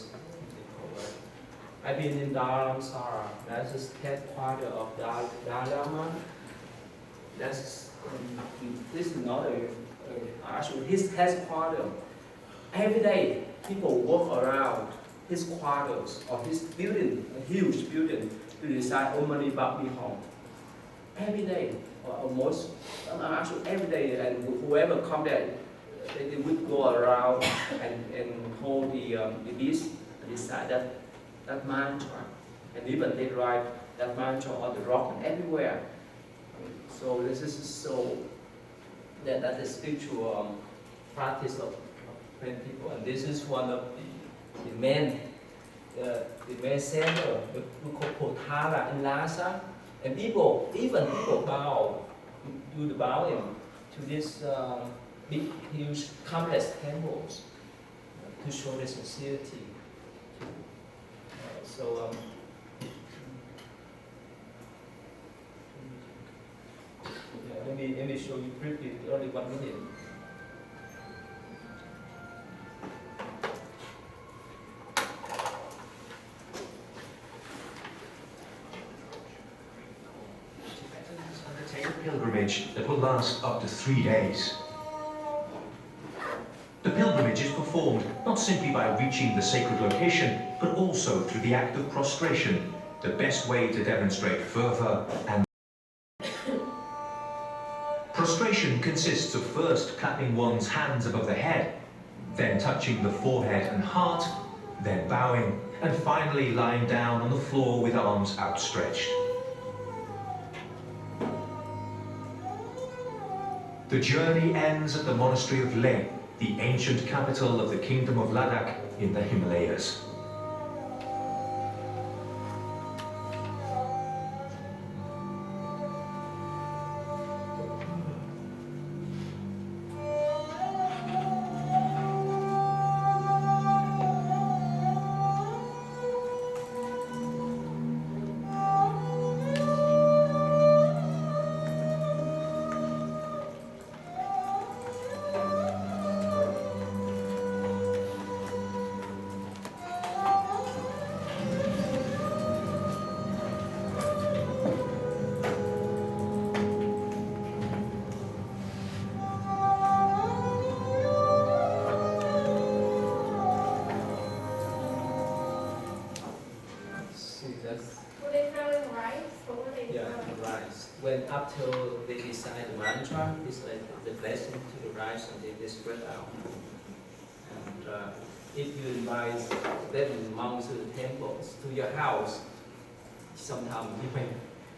Speaker 1: I've been in Dharamsara. That's the headquarters of Dalai Lama. This is not actually his headquarters. Every day, people walk around his quarters or his building, a huge building, to decide Omani Bhakti home. Every day, or almost, actually every day, and whoever come there, they would go around and hold the beast and decide that mantra. And even they write that mantra on the rock and everywhere. So this is so that is spiritual practice of many people, and this is one of the main center we call Potala in Lhasa, and even people bow, do the bowing to this big, huge, complex temples to show the sincerity. Let me show you briefly, only 1 minute.
Speaker 18: Undertake a pilgrimage that will last up to 3 days. The pilgrimage is performed not simply by reaching the sacred location, but also through the act of prostration, the best way to demonstrate fervor and prostration consists of first clapping one's hands above the head, then touching the forehead and heart, then bowing, and finally lying down on the floor with arms outstretched. The journey ends at the monastery of Leh, the ancient capital of the kingdom of Ladakh in the Himalayas.
Speaker 4: Were they throwing rice? What were they
Speaker 1: Yeah,
Speaker 4: throwing?
Speaker 1: the rice. When up till they decide the mantra, it's like the blessing to the rice and they spread out. And if you invite them monks to the temples, to your house, sometimes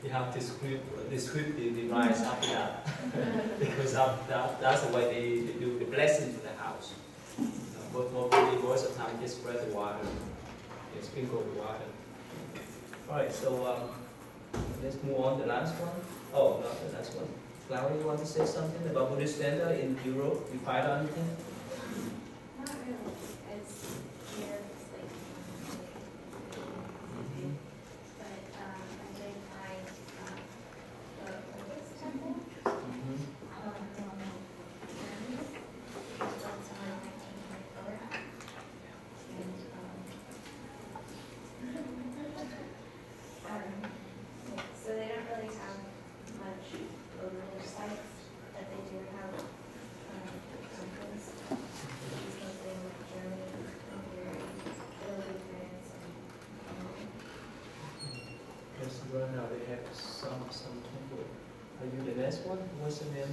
Speaker 1: you have to sweep the rice after that. Because after that, that's the way they do the blessing to the house. But most of the time they spread the water, they sprinkle the water. Alright, so let's move on to the last one. Oh, not the last one. Claudia, you want to say something about Buddhist standard in Europe? You find out anything?
Speaker 16: Not really. It's here, it's like, but I did find the Buddhist temple. So they don't really have much religious sites, but they do have temples. It's mostly in like Germany, Hungary, Italy, France,
Speaker 1: Yes, right now they have some temple. Are you the next one? What's the name?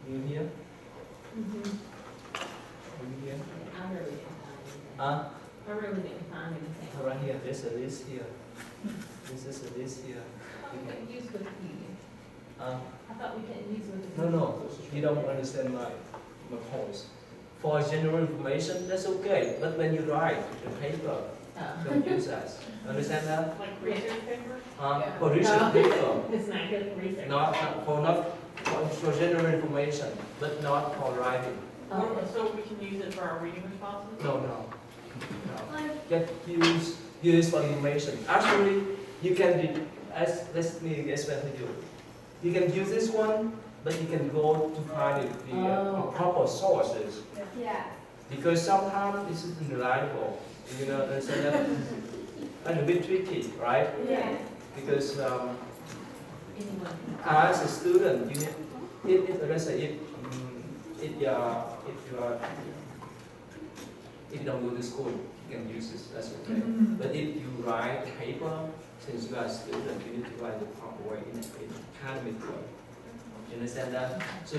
Speaker 1: You here? Are you here?
Speaker 10: I really didn't find anything.
Speaker 1: Huh?
Speaker 10: I really didn't find anything.
Speaker 1: Right here, there's a list here. This is a list here.
Speaker 10: We couldn't use Wikipedia.
Speaker 1: I
Speaker 10: thought we couldn't use Wikipedia.
Speaker 1: No, you don't understand my point. For general information, that's okay. But when you write the paper, don't use that. Understand that?
Speaker 10: Like research paper?
Speaker 1: For research paper.
Speaker 10: It's not good for research.
Speaker 1: For general information, but not for writing.
Speaker 10: So we can use it for our reading responses?
Speaker 1: No. Just use for information. Actually, you can let me explain to you. You can use this one, but you can go to find the proper sources.
Speaker 13: Yeah.
Speaker 1: Because sometimes this isn't reliable. You know, understand that? And a bit tricky, right?
Speaker 13: Yeah.
Speaker 1: Because as a student, you need, if you don't go to school, you can use this, that's okay. But if you write a paper, since you are a student, you need to write the proper way, in academic way. You understand that? So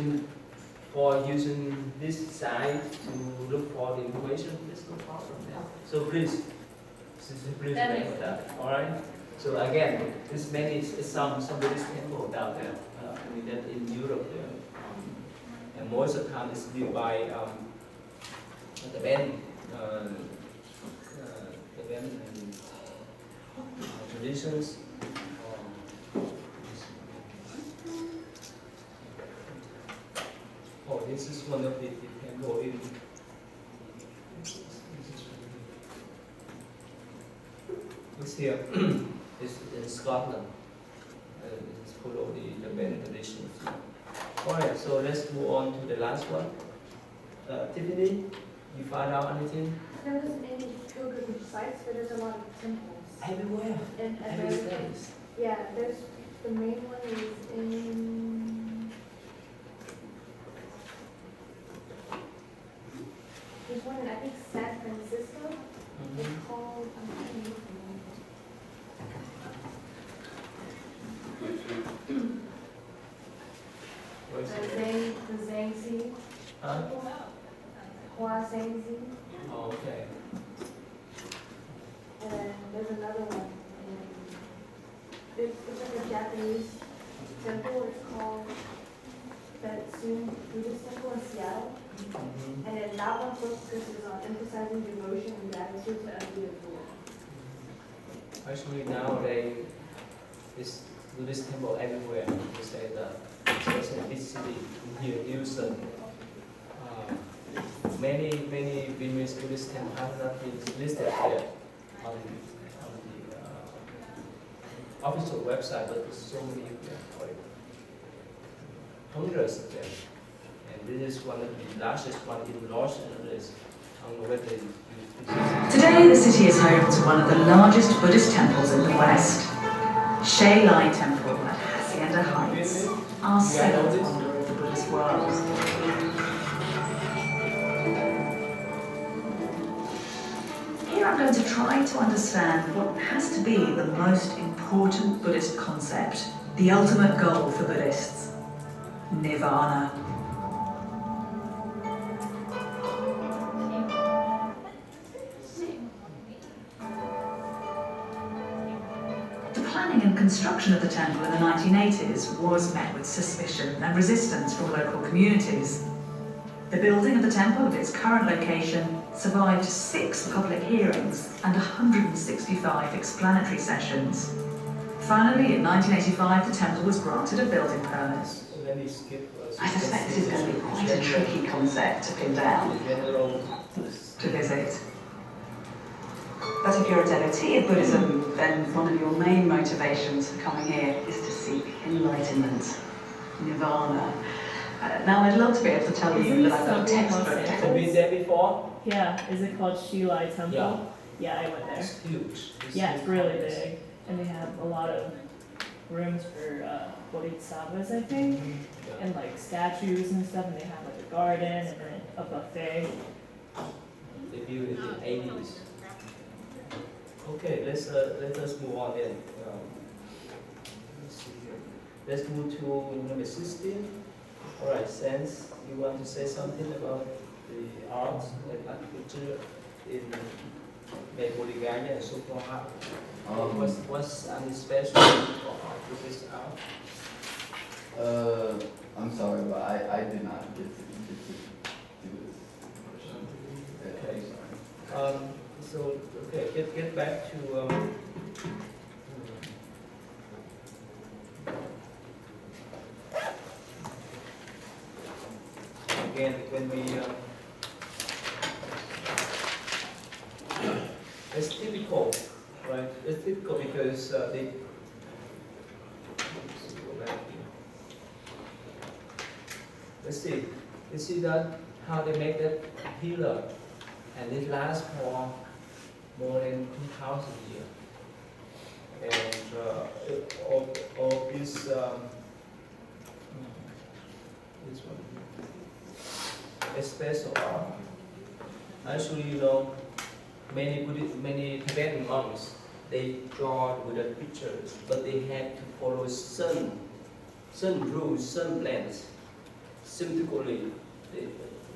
Speaker 1: for using this site to look for the information, there's no problem there. So please remember that, alright? So again, this many is some Buddhist temple down there. I mean that in Europe there. And most of the time it's built by the band and traditions. Oh, this is one of the temple in. It's here. It's in Scotland. It's follow the band traditions. Alright, so let's move on to the last one. Tiffany, you find out anything?
Speaker 8: There wasn't any pilgrimage sites, but there's a lot of temples.
Speaker 1: Everywhere.
Speaker 8: And
Speaker 1: Every place.
Speaker 8: yeah, there's the main one is in. There's one in I think San Francisco. It's called. I'm trying to look for it.
Speaker 1: Where's
Speaker 13: The
Speaker 1: it?
Speaker 13: Zhangzi,
Speaker 1: Huh?
Speaker 13: Hua Zhangzi,
Speaker 1: Oh, okay.
Speaker 13: and then there's another one. It's like a Japanese temple. It's called Betsun Buddhist Temple in Seattle.
Speaker 1: Mhm.
Speaker 13: And then that one focuses on emphasizing devotion and gratitude to every Buddha.
Speaker 1: Actually, nowadays, this Buddhist temple everywhere. You say that there's a big city here, Houston. Many Vietnamese Buddhist temples have not been listed yet on the official website, but there's so many, like hundreds of them. And this is one of the largest one in Los Angeles. I don't know whether
Speaker 19: Today, the city is home to one of the largest Buddhist temples in the West. Shei Lai Temple at Hacienda Heights, our seventh wonder of the Buddhist world. Here I'm going to try to understand what has to be the most important Buddhist concept, the ultimate goal for Buddhists, Nirvana. The planning and construction of the temple in the 1980s was met with suspicion and resistance from local communities. The building of the temple at its current location survived 6 public hearings and 165 explanatory sessions. Finally, in 1985, the temple was granted a building permit. I suspect this is going to be quite a tricky concept to pin down, to visit. But if you're a devotee of Buddhism, then one of your main motivations for coming here is to seek enlightenment, nirvana. Now, I'd love to be able to tell you that I've got a textbook.
Speaker 1: Have you been there before?
Speaker 3: Yeah, is it called Shei Lai Temple?
Speaker 1: Yeah.
Speaker 3: Yeah, I went there.
Speaker 1: It's huge.
Speaker 3: It's really big. And they have a lot of rooms for bodhisattvas, I think, and like statues and stuff, and they have like a garden and then a buffet.
Speaker 1: They built it in the 80s. Okay, let us move on then. Let's see here. Let's move to number 16. All right, Sense, you want to say something about the art and architecture in Bulgaria and so forth? What's special about this art?
Speaker 6: I'm sorry, but I did not get to do this.
Speaker 1: Okay. So get back to again when we it's typical, right? It's typical because they let's see. You see that how they make that pillar, and it lasts for more than 2,000 years. And all this one, it's special art. Actually, you know, many Tibetan monks, they draw with the pictures, but they had to follow sun rules, sun plans. Symptomatically,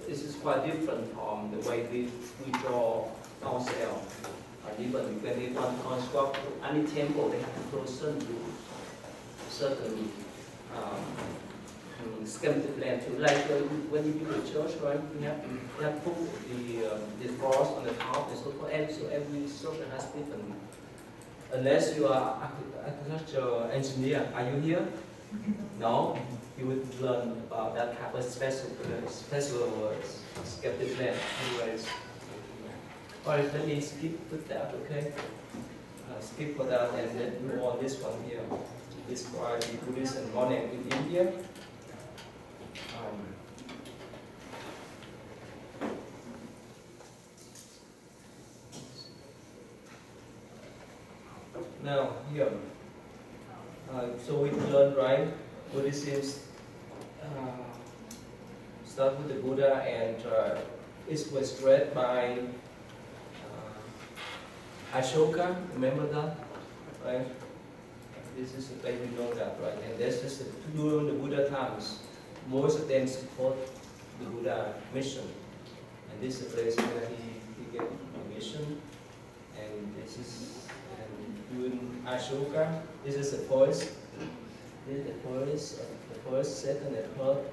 Speaker 1: this is quite different from the way we draw ourselves. And even when they want to construct any temple, they have to follow sun rules, certain schematic plan too. Like when you build a church, right? You have to put the cross on the top and so forth. And so every structure has different. Unless you are architectural engineer, are you here? No. You would learn about that kind of special schematic plan. Anyways, all right. Let me skip with that. Okay. Skip for that and then move on this one here. Describe the Buddhist and monk in India. Now here, so we learn, right? Buddhism start with the Buddha, and it was spread by Ashoka. Remember that, right? This is the place we know that, right? And this is during the Buddha times. Most of them support the Buddha mission. And this is the place where he get a mission. And this is during Ashoka. This is the forest. This is the first, second, and third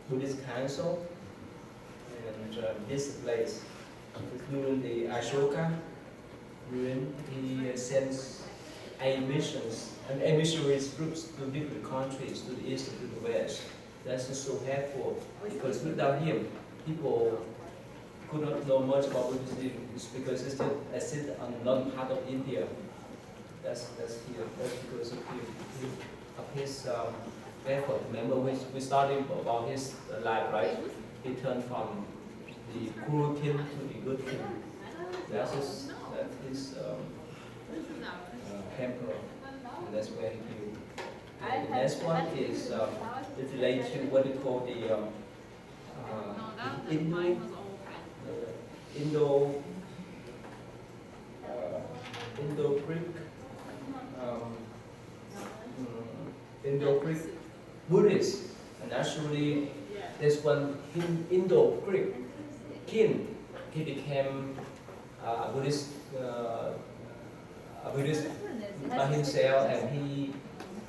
Speaker 1: Buddhist council. And this place during the Ashoka. He sends 8 missions and 8 missionaries groups to different countries, to the east and to the west. That's just so helpful because without him, people could not know much about Buddhism because it's still on northern part of India. That's here. That's because of his effort. Remember, we started about his life, right? He turned from the cruel king to the good king. That's his emperor, and that's where he grew. And the next one is it's related to what we call the Indo-Greek Buddhist, and actually this one Indo-Greek king, he became a Buddhist by himself, and he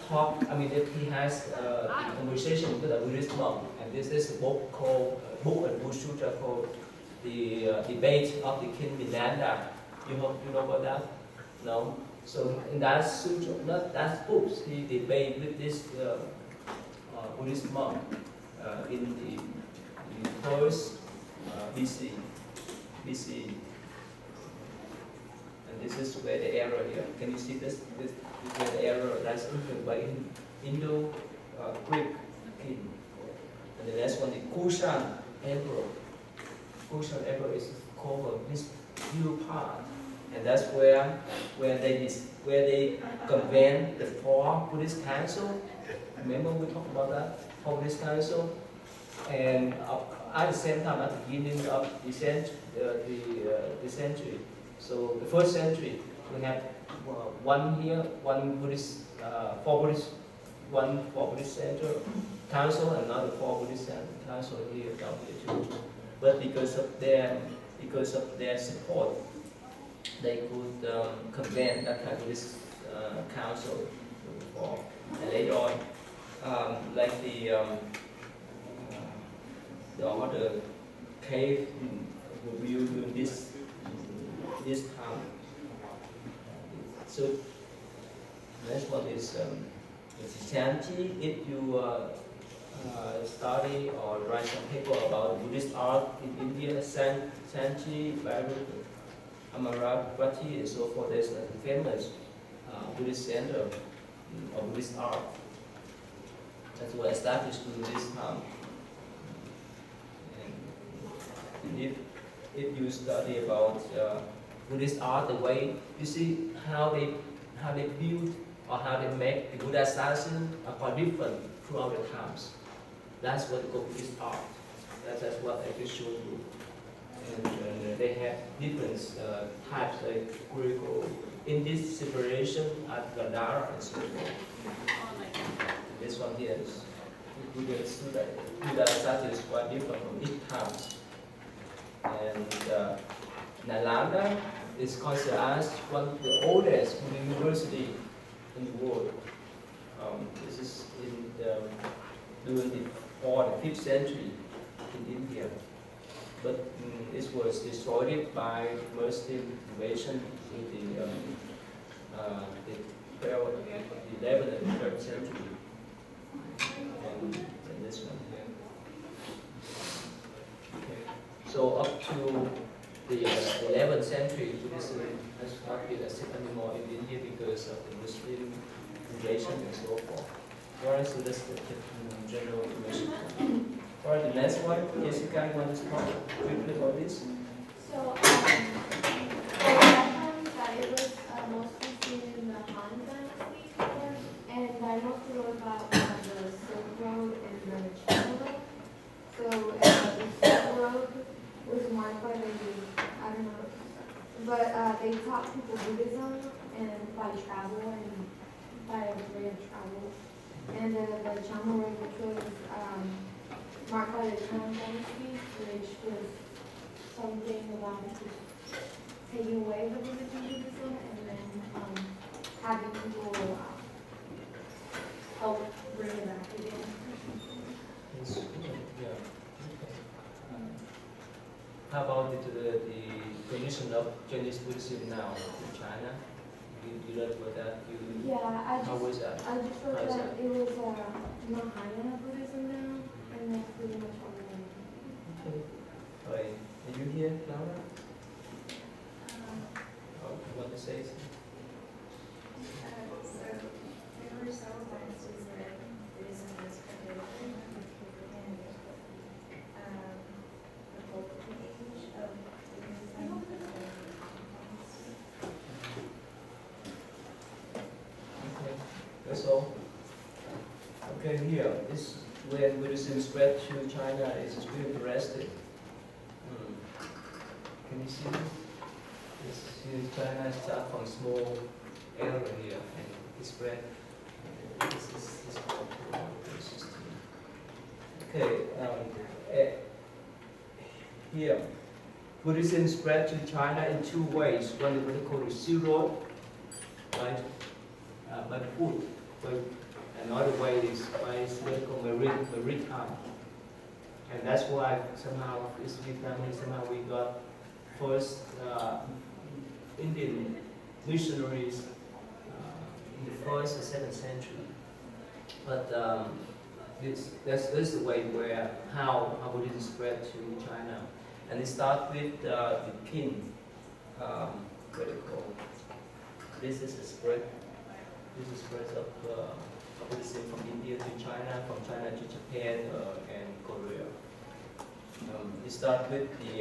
Speaker 1: talked. I mean, he has a conversation with a Buddhist monk, and this is a book called and Buddha Sutra called the Debate of the King Vinanda. You know about that? No. So in that sutra, that books, he debated with this Buddhist monk in the first BC. And this is where the error here. Can you see this? This is where the error that's influenced by Indo-Greek king. And the next one, the Kushan emperor. Kushan emperor is called this view part, and that's where they convene the 4 Buddhist council. Remember we talked about that 4 Buddhist council, and at the same time at the beginning of the century. So the first century we have one here, one Buddhist, 4 Buddhist, one 4 Buddhist central council, and another 4 Buddhist council here down here too. But because of their support, they could convene that kind of Buddhist council before. And later on, like the other cave were built during this time. So next one is Santi. If you study or write some paper about Buddhist art in India, Santi, Amaravati, and so forth, there's a famous Buddhist center of Buddhist art that was established during this time. And if you study about Buddhist art, the way you see how they build or how they make the Buddha statue are quite different throughout the times. That's what called Buddhist art. That's what I just showed you. And they have different types like Greco in this separation at Gadara and so forth. This one here is Buddha statue is quite different from each time. And Nalanda is considered as one of the oldest university in the world. This is during the 4th and 5th century in India. But it was destroyed by Muslim invasion in the 11th and 13th century. And this one here. Okay. So up to the 11th century, Buddhism has not been accepted anymore in India because of the Muslim invasion and so forth. Alright, so that's the general information. Alright, the next one, Jessica, you want to talk briefly about this?
Speaker 13: So, at that time, it was mostly seen in the Han Dynasty, and I mostly wrote about the Silk Road and the China Road. So, the Silk Road was marked by the, I don't know, but they taught people Buddhism, and by travel and by way of travel. And the Chama Way, which was marked by the China Dynasty, which was something about taking away the Buddhism and then having people help bring it back again.
Speaker 1: Yeah. How about the condition of Chinese Buddhism now in China? You learned about that? How was that?
Speaker 13: I just heard that it was Mahayana Buddhism now, and that's pretty much all I know.
Speaker 1: Okay. Right. Are you here, Laura? You want to say something?
Speaker 20: So there were several dynasties where Buddhism was prohibited, and the golden age of Buddhism.
Speaker 1: Okay, that's all. Okay, here is when Buddhism spread to China. It's really interesting. Can you see this? China starts from small area here and it spread. This is okay. Here, Buddhism spread to China in two ways. One is what they call the Silk Road, right? By foot. But another way is by what they call maritime. And that's why somehow this family we got first Indian missionaries in the 1st and 2nd century. But this is the way where how Buddhism spread to China. And it starts with the king. What do you call it? This is the spread. This is spread of Buddhism from India to China, from China to Japan and Korea. It starts with the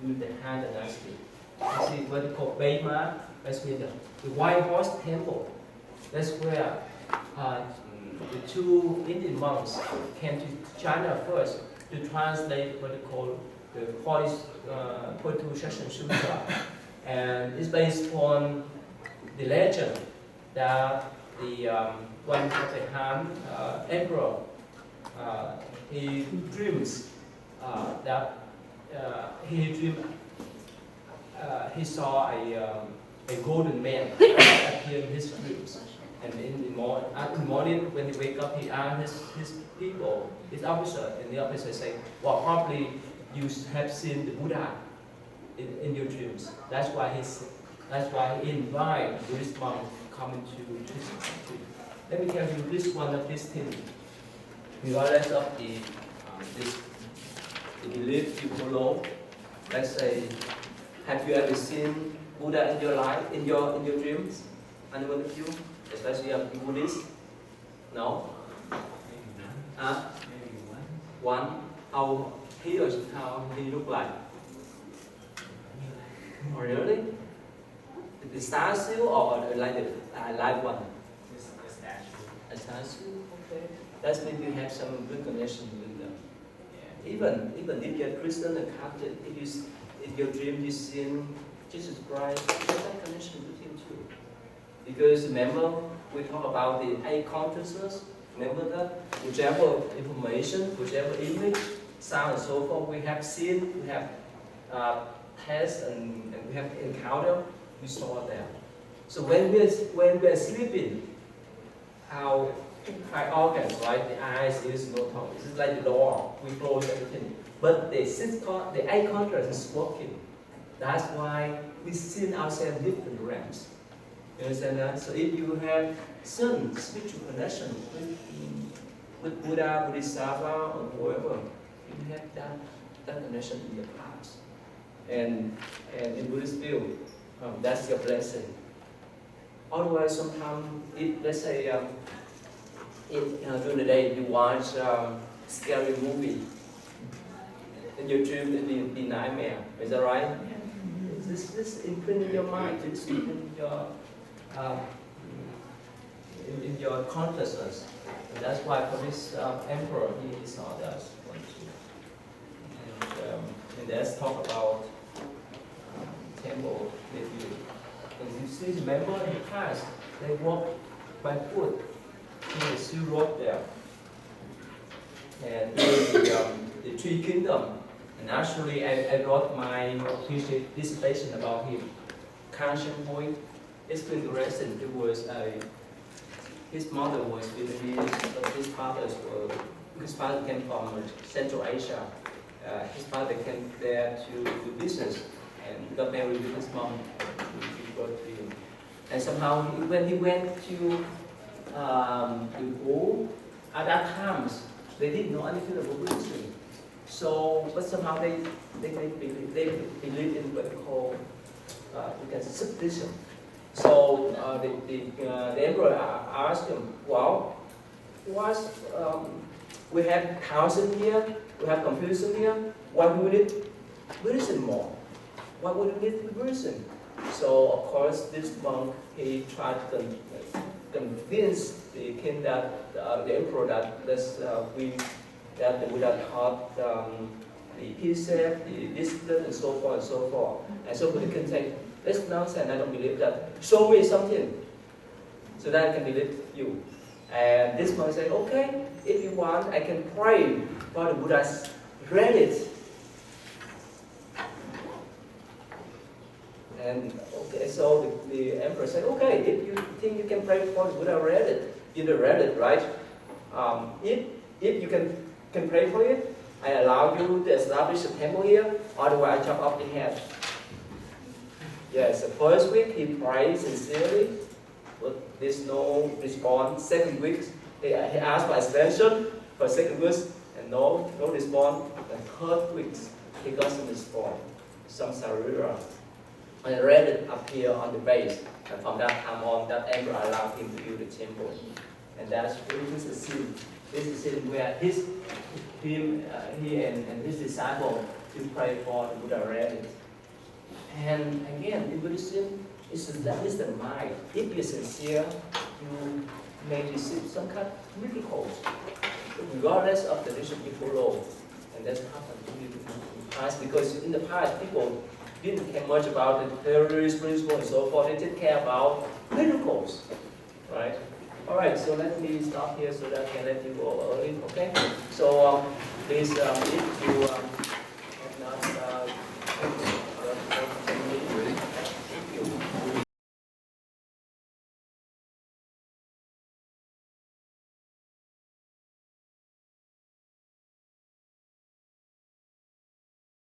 Speaker 1: with the Han Dynasty. You see what they call Beima, basically the White Horse Temple. That's where the two Indian monks came to China first to translate what they call the Poitu Shashan Sutra. And it's based on the legend that the one of the Han emperor he dreams that he saw a golden man appear in his dreams. And in the morning when he wake up, he asked his people, his officer, and the officer say, well, probably you have seen the Buddha in your dreams. That's why he invite Buddhist monk coming to his country. Let me tell you this one of these things. Regardless of the belief you follow, let's say, have you ever seen Buddha in your life, in your dreams? Anyone of you? Especially a Buddhist? No? One? How he look like? Oh, really? The statue or like the live one? A statue. A statue? Okay. That means you have some good connection with them. Yeah. Even if you're Christian and Catholic, if you in your dream you see Jesus Christ, you have that connection with him too. Because remember, we talk about the eight consciousness. Remember that? Whichever information, whichever image, sound, and so forth, we have seen, we have test, and we have encounter, we saw that. So when we're sleeping, our five organs, right? The eyes, ears, nose, tongue. This is like the door. We close everything. But the eye contrast is working. That's why we see ourselves in different realms. You understand that? So if you have certain spiritual connection with Buddha, Bodhisattva, or whoever, you have that connection in your past. And in Buddhist view, that's your blessing. Otherwise, sometimes, let's say, during the day you watch a scary movie, in your dream it will be nightmare. Is that right? This imprint in your mind, it's in your consciousness. And that's why for this emperor, he saw that. And let's talk about temple with you. And you see, remember in the past, they walk by foot to the Sea Road there. And the Three Kingdoms. And actually, I wrote my dissertation about him. Conscious Point. It's interesting. It was his mother was Vietnamese, but his father came from Central Asia. His father came there to do business and got married with his mom. And somehow, when he went to Nepal, at that time, they didn't know anything about Buddhism. So, but somehow they believe in what we call superstition. So the emperor asked him, well, we have 1,000 here, we have Confucianism here, why do we need Buddhism more? Why would we need Buddhism? So of course this monk, he tried to convince the king that the emperor that the Buddha taught the precept, the discipline, and so forth and so forth. And so the king said, that's nonsense, I don't believe that. Show me something so that I can believe you. And this monk said, okay, if you want, I can pray for the Buddha's credit. And okay, so the emperor said, okay, if you think you can pray for the Buddha read it, right? If you can pray for it, I allow you to establish a temple here, otherwise I chop off the head. Yes, the first week he prayed sincerely, but there's no response. Second week, he asked for extension for second week, and no response. The third week, he got some response, some sarira. And red appear on the base, and from that time on, that emperor allowed him to build the temple. And that's this is the scene where he and his disciple to pray for the Buddha read. And again, in Buddhism, that is the mind. If you're sincere, you may receive some kind of miracles, regardless of the tradition you follow. And that's happened in the past, because in the past, people didn't care much about the theories, principles, and so forth. They didn't care about miracles, right? All right, so let me stop here so that I can let you go early, okay? So please, if you have not